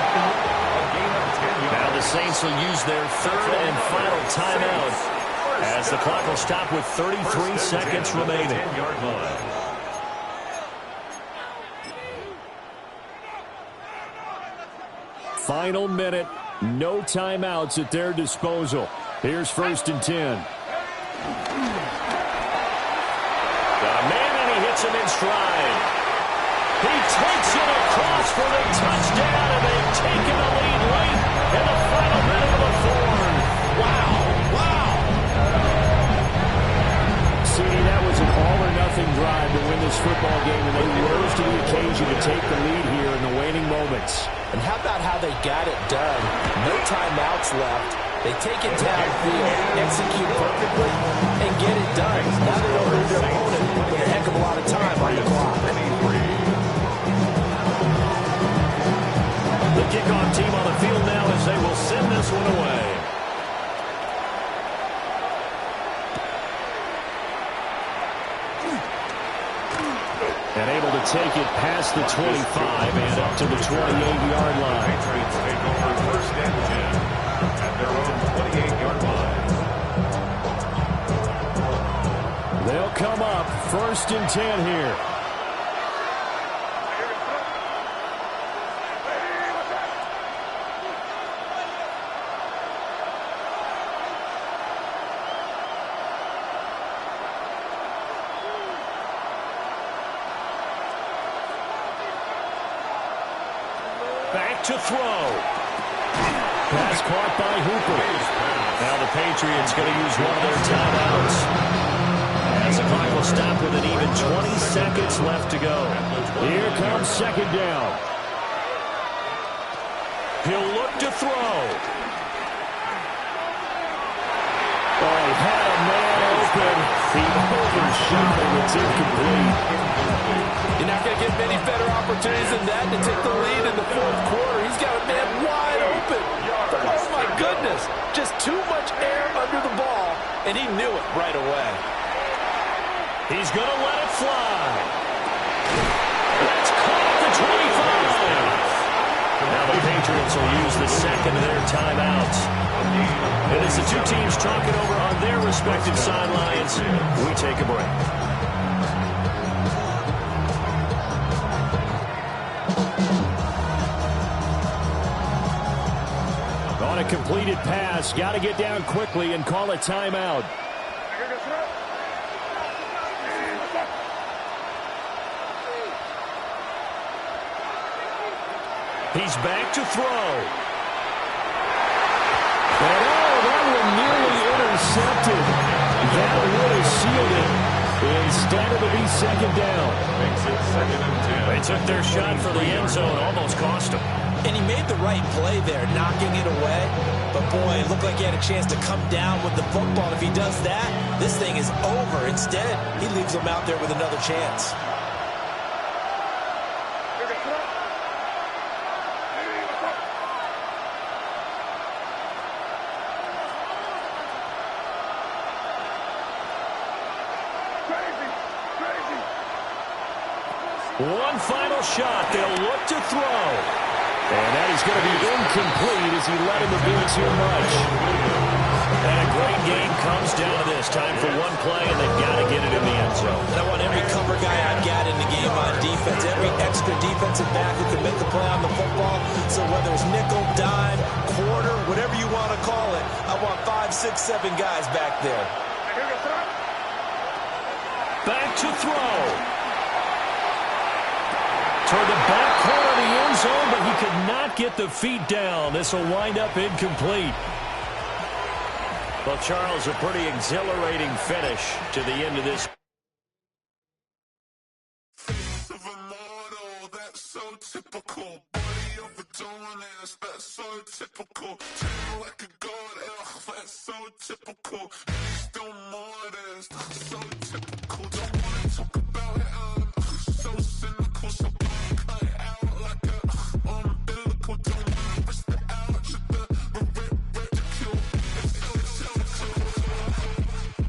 Now the Saints will use their 3rd and final timeout as the clock will stop with 33 seconds remaining. Final minute. No timeouts at their disposal. Here's 1st and 10. Got a man, and he hits him in stride. He takes it across for the touchdown, and they've taken the lead late in the final minute of the fourth. Wow. CD, that was an all-or-nothing drive to win this football game, and they rose to the occasion to take the lead here in the waning moments. And how about how they got it done? No timeouts left. They take it downfield, execute perfectly, and get it done. Now they don't leave their opponent with a heck of a lot of time on the clock. The kickoff team on the field now as they will send this one away. able to take it past the 25 and up to the 28-yard line. Patriots take over 1st and 10 at their own 28-yard line. They'll come up 1st and 10 here. Back to throw. Pass caught by Hooper. Now the Patriots going to use one of their timeouts. As the clock will stop with an even 20 seconds left to go. Here comes 2nd down. He'll look to throw. Oh, he had a man open. He overshot him. It's incomplete. You're not going to get many better opportunities than that to take the lead in the 4th quarter. He's got a man wide open. Oh, my goodness. Just too much air under the ball, and he knew it right away. He's going to let it fly. That's caught at the 25. Now the Patriots will use the 2nd of their timeouts. And as the two teams talk it over on their respective sidelines, we take a break. On a completed pass, got to get down quickly and call a timeout. He's back to throw. And that one nearly intercepted. That would have sealed it. Instead, it'll be 2nd down. Makes it 2nd and 10. They took their shot for the end zone, almost cost him. And he made the right play there, knocking it away. But, boy, it looked like he had a chance to come down with the football. If he does that, this thing is over. Instead, he leaves him out there with another chance. One final shot. They'll look to throw. And that is going to be incomplete as he let him do too much. And a great game comes down to this. Time for one play, and they've got to get it in the end zone. And I want every cover guy I've got in the game on defense, every extra defensive back who can make the play on the football. So whether it's nickel, dime, quarter, whatever you want to call it, I want 5, 6, 7 guys back there. Back to throw. Toward the back corner of the end zone, but he could not get the feet down. This will wind up incomplete. Well, Charles, a pretty exhilarating finish to the end of this. That's so typical. Body of Adonis, that's so typical. Tail like a god, that's so typical. Still modest, that's so typical. Don't wanna talk about it, so cynical. So cut it out like a umbilical. Don't wanna risk the ouch of the ridicule.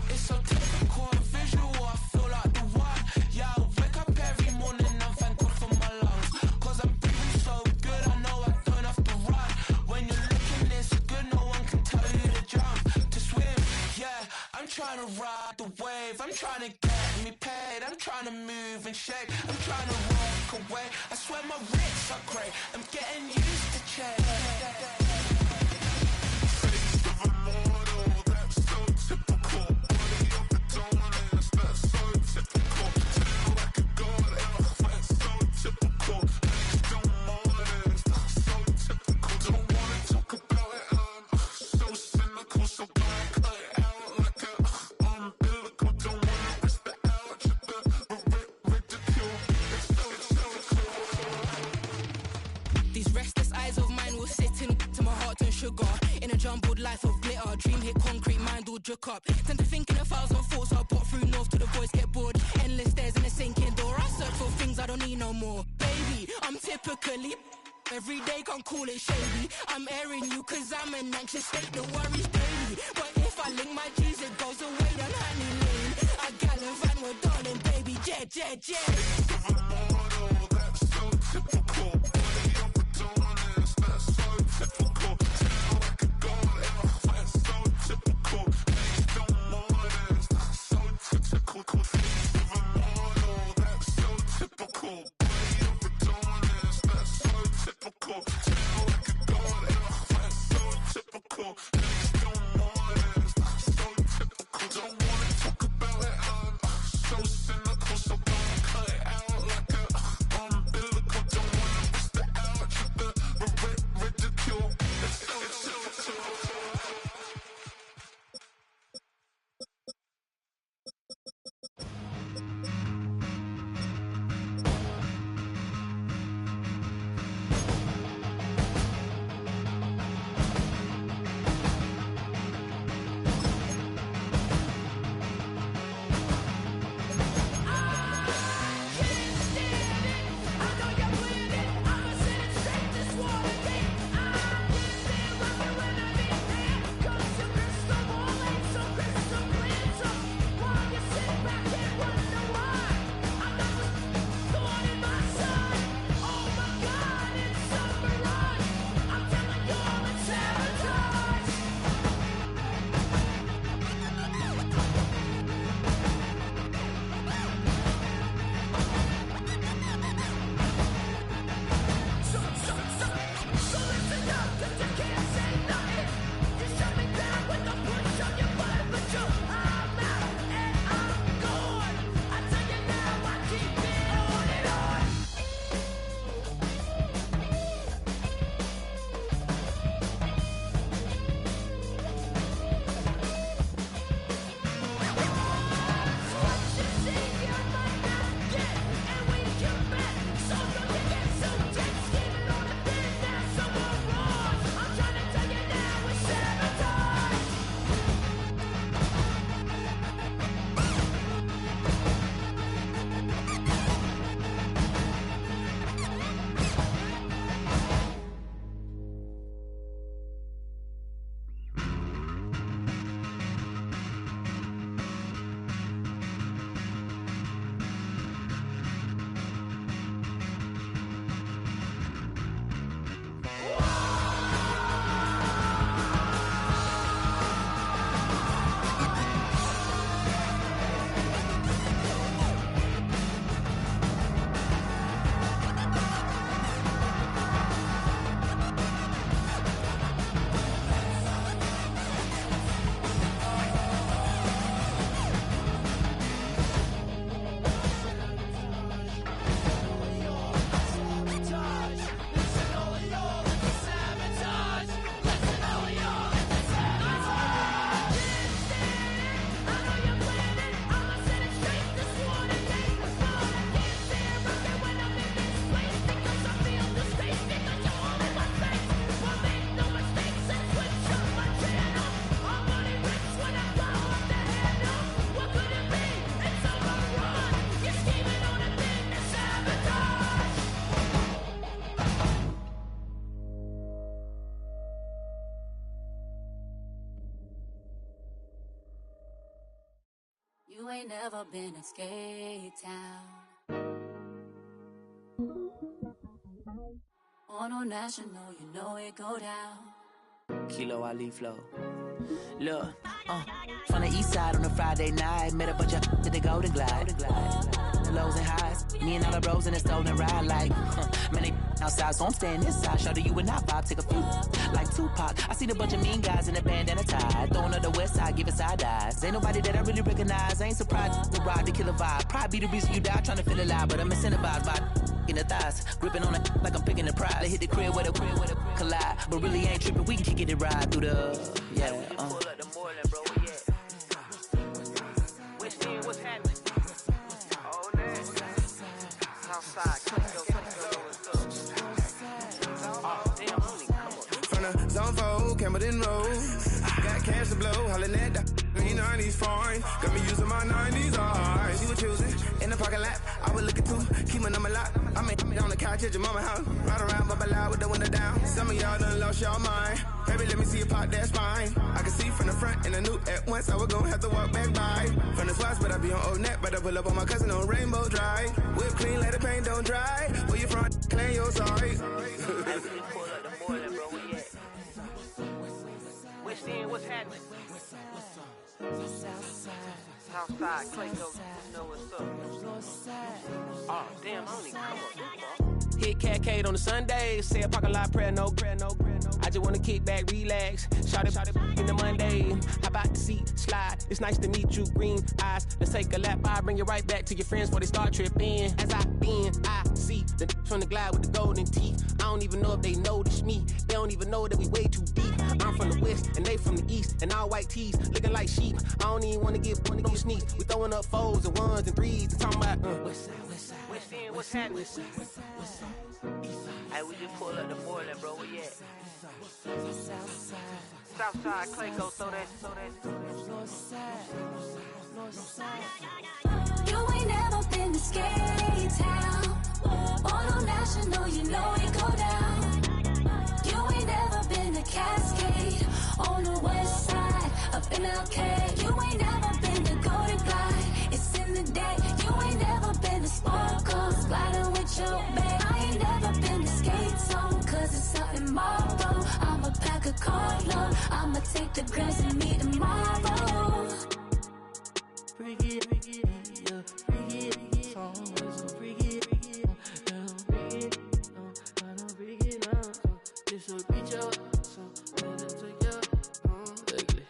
It's so typical, visual, I feel like the one. Yeah, I wake up every morning, I'm thankful for my lungs. Cause I'm breathing so good, I know I don't have to run. When you're looking this good, no one can tell you to jump, to swim. Yeah, I'm trying to ride the wave, I'm trying to get me paid, I'm trying to move and shake, I'm trying to walk away. I swear my wrists are great, I'm getting used to change. Face of a mortal, that's so typical. Body of Adonis, that's so typical. Tail like a god, that's so typical. Still modest, that's so typical. Don't wanna talk about it, so cynical. So cut it out like a umbilical. Don't wanna risk the ouch of the ridicule. These restless eyes of mine will sit in to my heart and sugar. In a jumbled life of glitter, dream hit concrete, mind all jook up. Tend to think in 1,000 thoughts, I put through north to the voice get bored. Endless stairs in a sinking door, I search for things I don't need no more. Baby, I'm typically every day, can't call it shady. I'm airing you cause I'm an anxious state, the worries daily. But if I link my G's, it goes away down honey lane. I gallon van, we're darling, baby, jet, jet, jet. ain't never been a skate town. On a national, you know it go down. Kilo Ali flow. Look, from the east side on a Friday night, met a bunch of to the Golden Glide. The lows and highs, me and all the bros in a stolen ride. Like, man, they outside, so I'm staying this side. Show you and I vibe, take a few. Like Tupac, I seen a bunch of mean guys in a bandana tie. Throwing up the west side, give it side eyes. Ain't nobody that I really recognize. I ain't surprised to ride the killer vibe. Probably be the reason you die, trying to feel alive. But I'm incentivized by in the thighs, gripping on it like I'm picking the prize. They hit the crib with a collide, but really ain't tripping. We can kick it ride through the pull up the Moreland, bro. Where you at? West End, what's happening? All that. Southside, let's go, what's up? Oh, damn, honey, come on. From the zone 4, Campbellton Road. Got cash to blow, hollin' at the 90s foreign. Got me using my 90s eyes. She was choosing in the parking lot. I was looking too, keep my number locked. I mean, on the couch at your mama house. Ride around, bubble loud with the window down. Some of y'all done lost y'all mind. Baby, let me see you pop that spine. I can see from the front and I knew at once I was gonna have to walk back by. From the spots, but I be on Old Neck. But I pull up on my cousin on Rainbow Drive. Whip clean, let the paint don't dry. Where you from? Claim your sorry. Pull up the Moreland, bro. Where you at? West End, what's happening? Southside, Clayco, you know what's up. Oh, damn, honey, come on. Hit Catcade on the Sundays. Say a parking lot prayer, no. I just wanna kick back, relax. Shout it in the Monday. How about the seat slide? It's nice to meet you, green eyes. Let's take a lap. I bring you right back to your friends before they start tripping. As I bend, I see the from the glide with the golden teeth. I don't even know if they notice me. They don't even know that we way too deep. I'm from the west and they from the east, and all white tees looking like sheep. I don't even wanna get sneak. We throwing up fours and ones and threes and talking about West End, what's happening? Hey, we just pull up the Moreland, bro. Where you at? Southside, Clayco, so that. You ain't never been to skate town. On a national, you know it go down. You ain't never been to Cascade. On the west side, up in Arcade. You ain't never been to Golden Glide. It's in the day. You ain't never been to Sparkles, gliding with your babe. I ain't never been to Skate Zone, cause it's out in Marlboro. I'ma pack a carload. I'ma take the grass and meet tomorrow. Bring it, yeah, bring it, song is so bring it, I don't bring it now, this will reach out, so let it take out, ugly.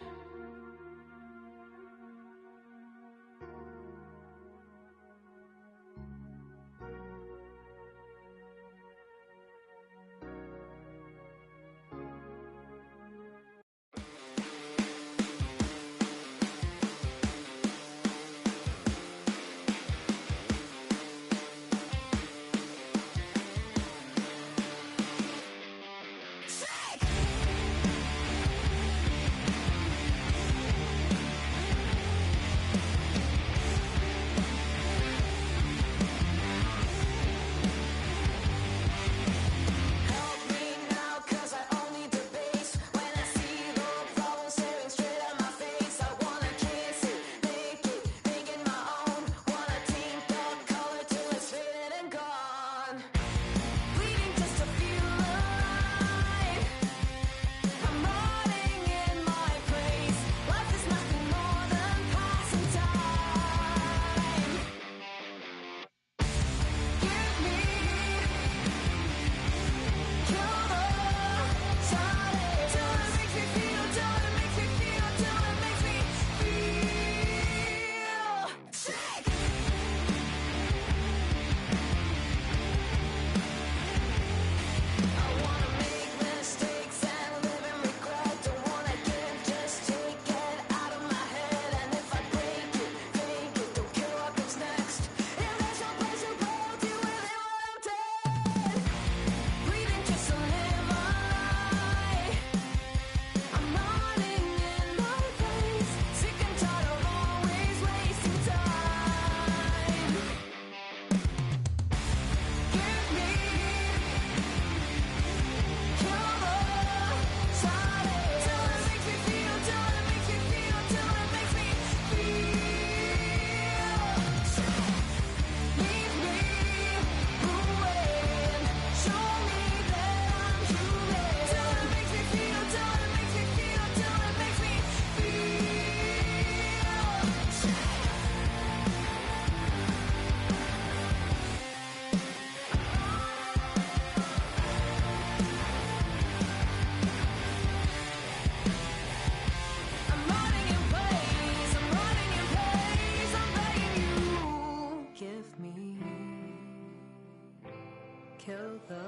kill them.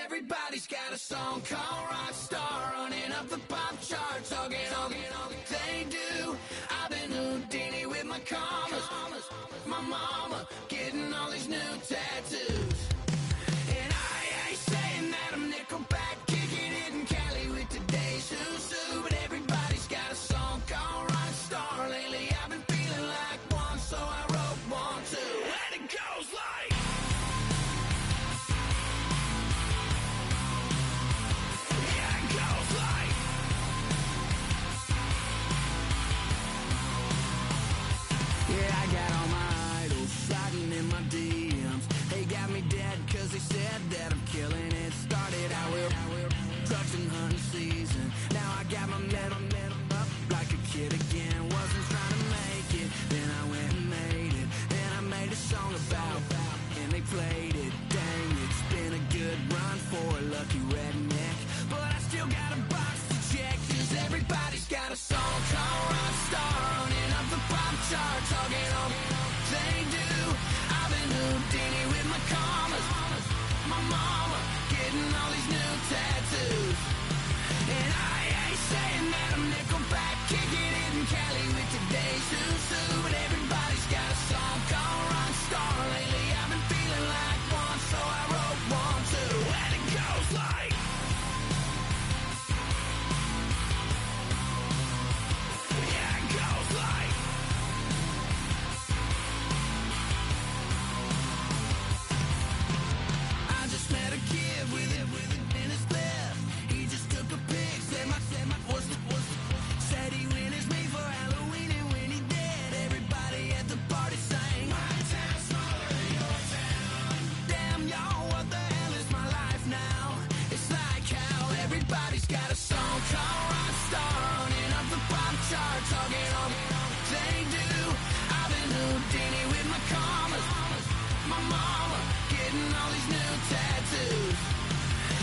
Everybody's got a song called Rock Star, running up the pop charts, all they do. I've been Houdini with my commas, my mama getting all these new tattoos. And I ain't saying that I'm Nickelback, kicking it in Cali with today's Susu, but everybody's got a song called Rock Star. Lately I've been feeling like one, so I wrote one too. And it goes like, yeah, I got all my idols sliding in my DMs. They got me dead cause they said that I'm killing it. Started out with trucks and hunting season. Now I got my metal up like a kid again. Wasn't trying to make it, then I went and made it. Then I made a song about and they played it. Dang, it's been a good run for a lucky redneck, but I still got a box to check. Cause everybody's got a song called Rock Star, running up the pop charts, all they do. I've been Houdini with my commas, my mama getting all these new tattoos. And I ain't saying that I'm Nickelback, kicking it in Cali with today's Susu, but everybody's got a song called Rock Star. Lately I've been feeling like one, so I wrote one too. And it goes like, yeah, it goes like, I just met a kid with it in his left. He just took a pic, said my said he witnessed me for Halloween, and when he did, everybody at the party sang, my town's smaller than your town. Damn y'all, what the hell is my life now? It's like how everybody's got a song called Rock Star, running up the pop charts, all they do. I've been Houdini with my commas, my mama getting all these new tattoos.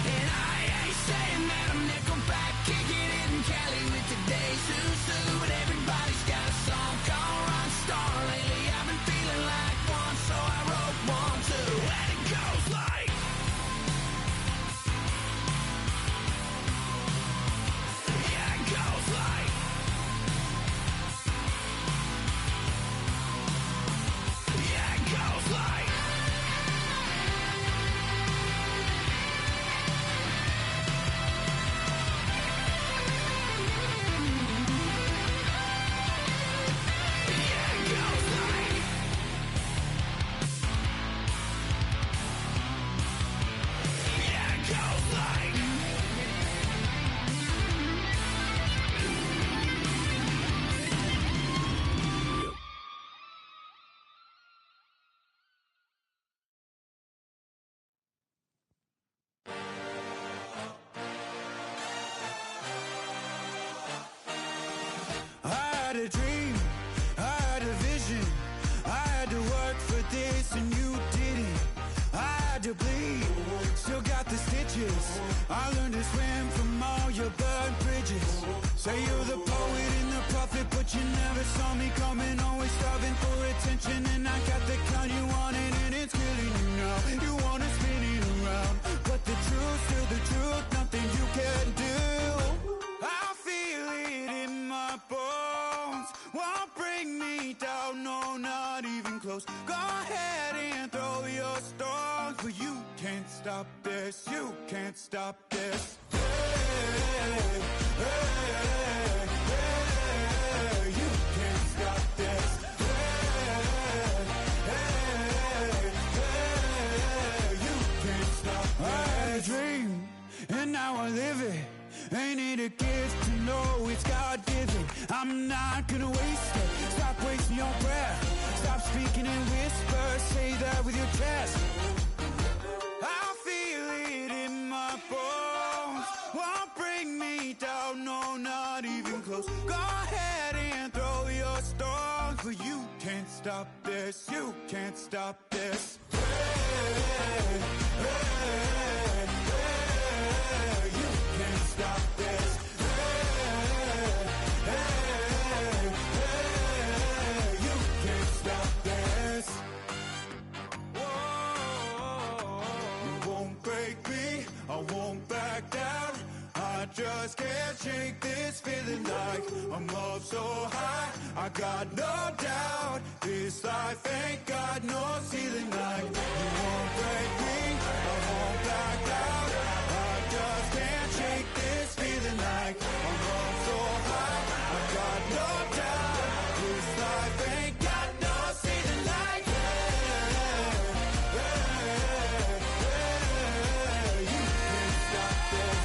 And I ain't saying that I'm Nickelback, kicking it in Cali with today's Susu, but everybody's got a song called Rock Star. Lately I've been feeling like one, so I wrote one too. And it goes like, yeah, it goes like, yeah, it goes like, I had a dream, I had a vision, I had to work for this and you didn't. I had to bleed, still got the stitches. I learned to swim from all your burned bridges. Say you're the poet and the prophet, but you never saw me coming. Always starving for attention, and I got the kind you wanted, and it's killing you now. You wanna spin it around, but the truth's still the truth, nothing you can do. I feel it in my bones, won't bring me down, no, not even close. Go ahead and throw your stones, but you can't stop this, you can't stop this. Hey, hey, hey, you can't stop this. Hey, hey, hey, you can't stop this. Ain't it a gift to know it's God-given? I'm not gonna waste it. Stop wasting your breath. Stop speaking in whispers. Say that with your chest. I feel it in my bones. Won't bring me down, no, not even close. Go ahead and throw your stones, but you can't stop this. You can't stop this. Hey, hey, hey, you can't stop this. Hey, hey, hey, you can't stop this. You won't break me, I won't back down. I just can't shake this feeling like I'm up so high. I got no doubt this life ain't got no ceiling like. You won't break me, I won't back down. I just can't shake this feeling like I'm up so high. I got no doubt this life ain't got no ceiling like. You can't stop this.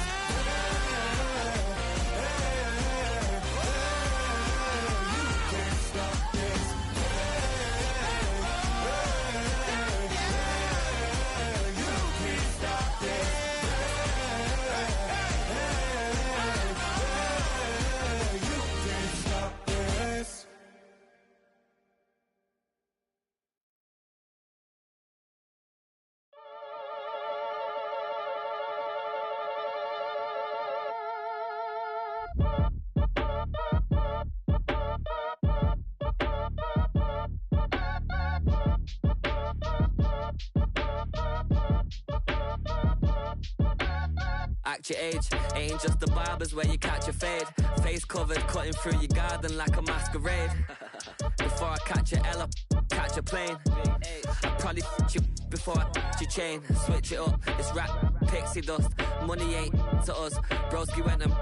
Act your age, ain't just the barbers where you catch a fade. Face covered, cutting through your garden like a masquerade. Before I catch a L, catch a plane. I probably f*** you before I f*** your chain. Switch it up, it's rap, pixie dust. Money ain't to us, broski went and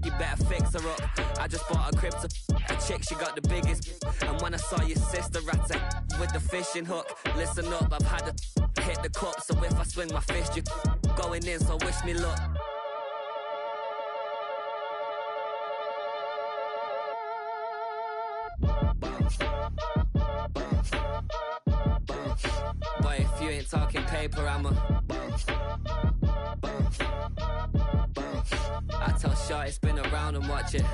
you better fix her up. I just bought a crib to a chick, she got the biggest. And when I saw your sister at with the fishing hook, listen up, I've had to hit the cup. So if I swing my fist, you going in, so wish me luck. Boy, if you ain't talking paper, I'm a I tell Shorty spin around and watch it.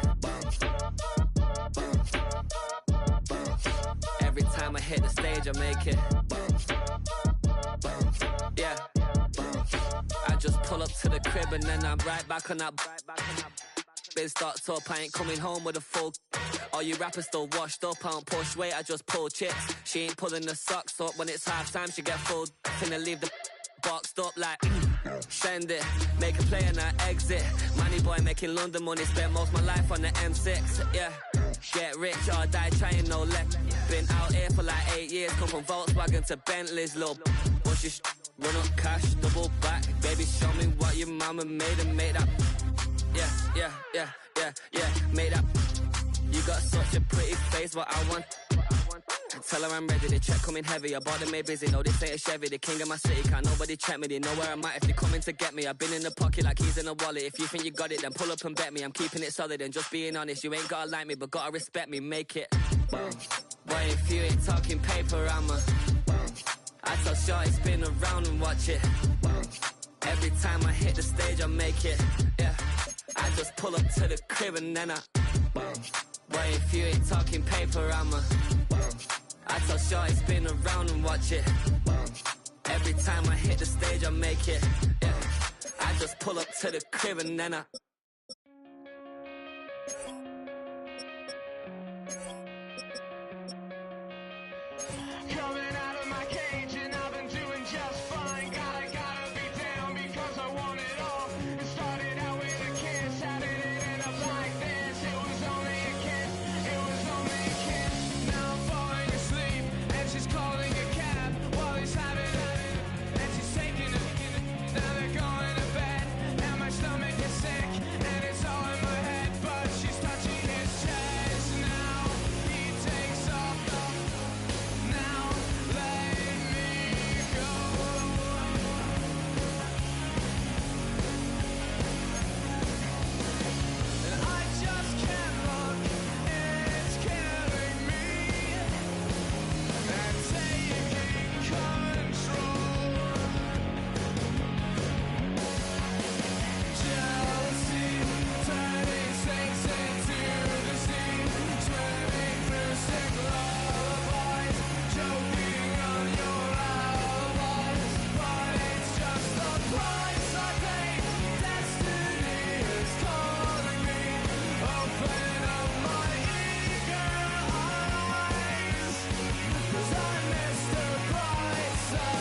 Every time I hit the stage, I make it. Yeah. I just pull up to the crib and then I'm right back on that. Been stocked up, I ain't coming home with a full. All you rappers still washed up, I don't push weight, I just pull chips. She ain't pulling the socks up, when it's half time she get full. Finna leave the boxed up like send it, make a play and I exit. Money boy making London money, spent most of my life on the M6. Yeah, get rich or die trying, no leg. Been out here for like 8 years, come from Volkswagen to Bentley's, little bushy run up cash, double back. Baby, show me what your mama made and made up. Yeah, made up. You got such a pretty face, what I want. Tell her I'm ready, the check coming heavy. I bought them made busy, no this ain't a Chevy. The king of my city, can't nobody check me. They know where I'm at if they coming to get me. I've been in the pocket like keys in a wallet. If you think you got it, then pull up and bet me. I'm keeping it solid and just being honest. You ain't gotta like me, but gotta respect me, make it. Boy, if you ain't talking paper, I'm a I tell Shorty spin around and watch it. Every time I hit the stage, I make it. Yeah, I just pull up to the crib and then I Boy, if you ain't talking paper, I'm a I tell Shorty spin around and watch it. Every time I hit the stage, I make it. Yeah, I just pull up to the crib and then I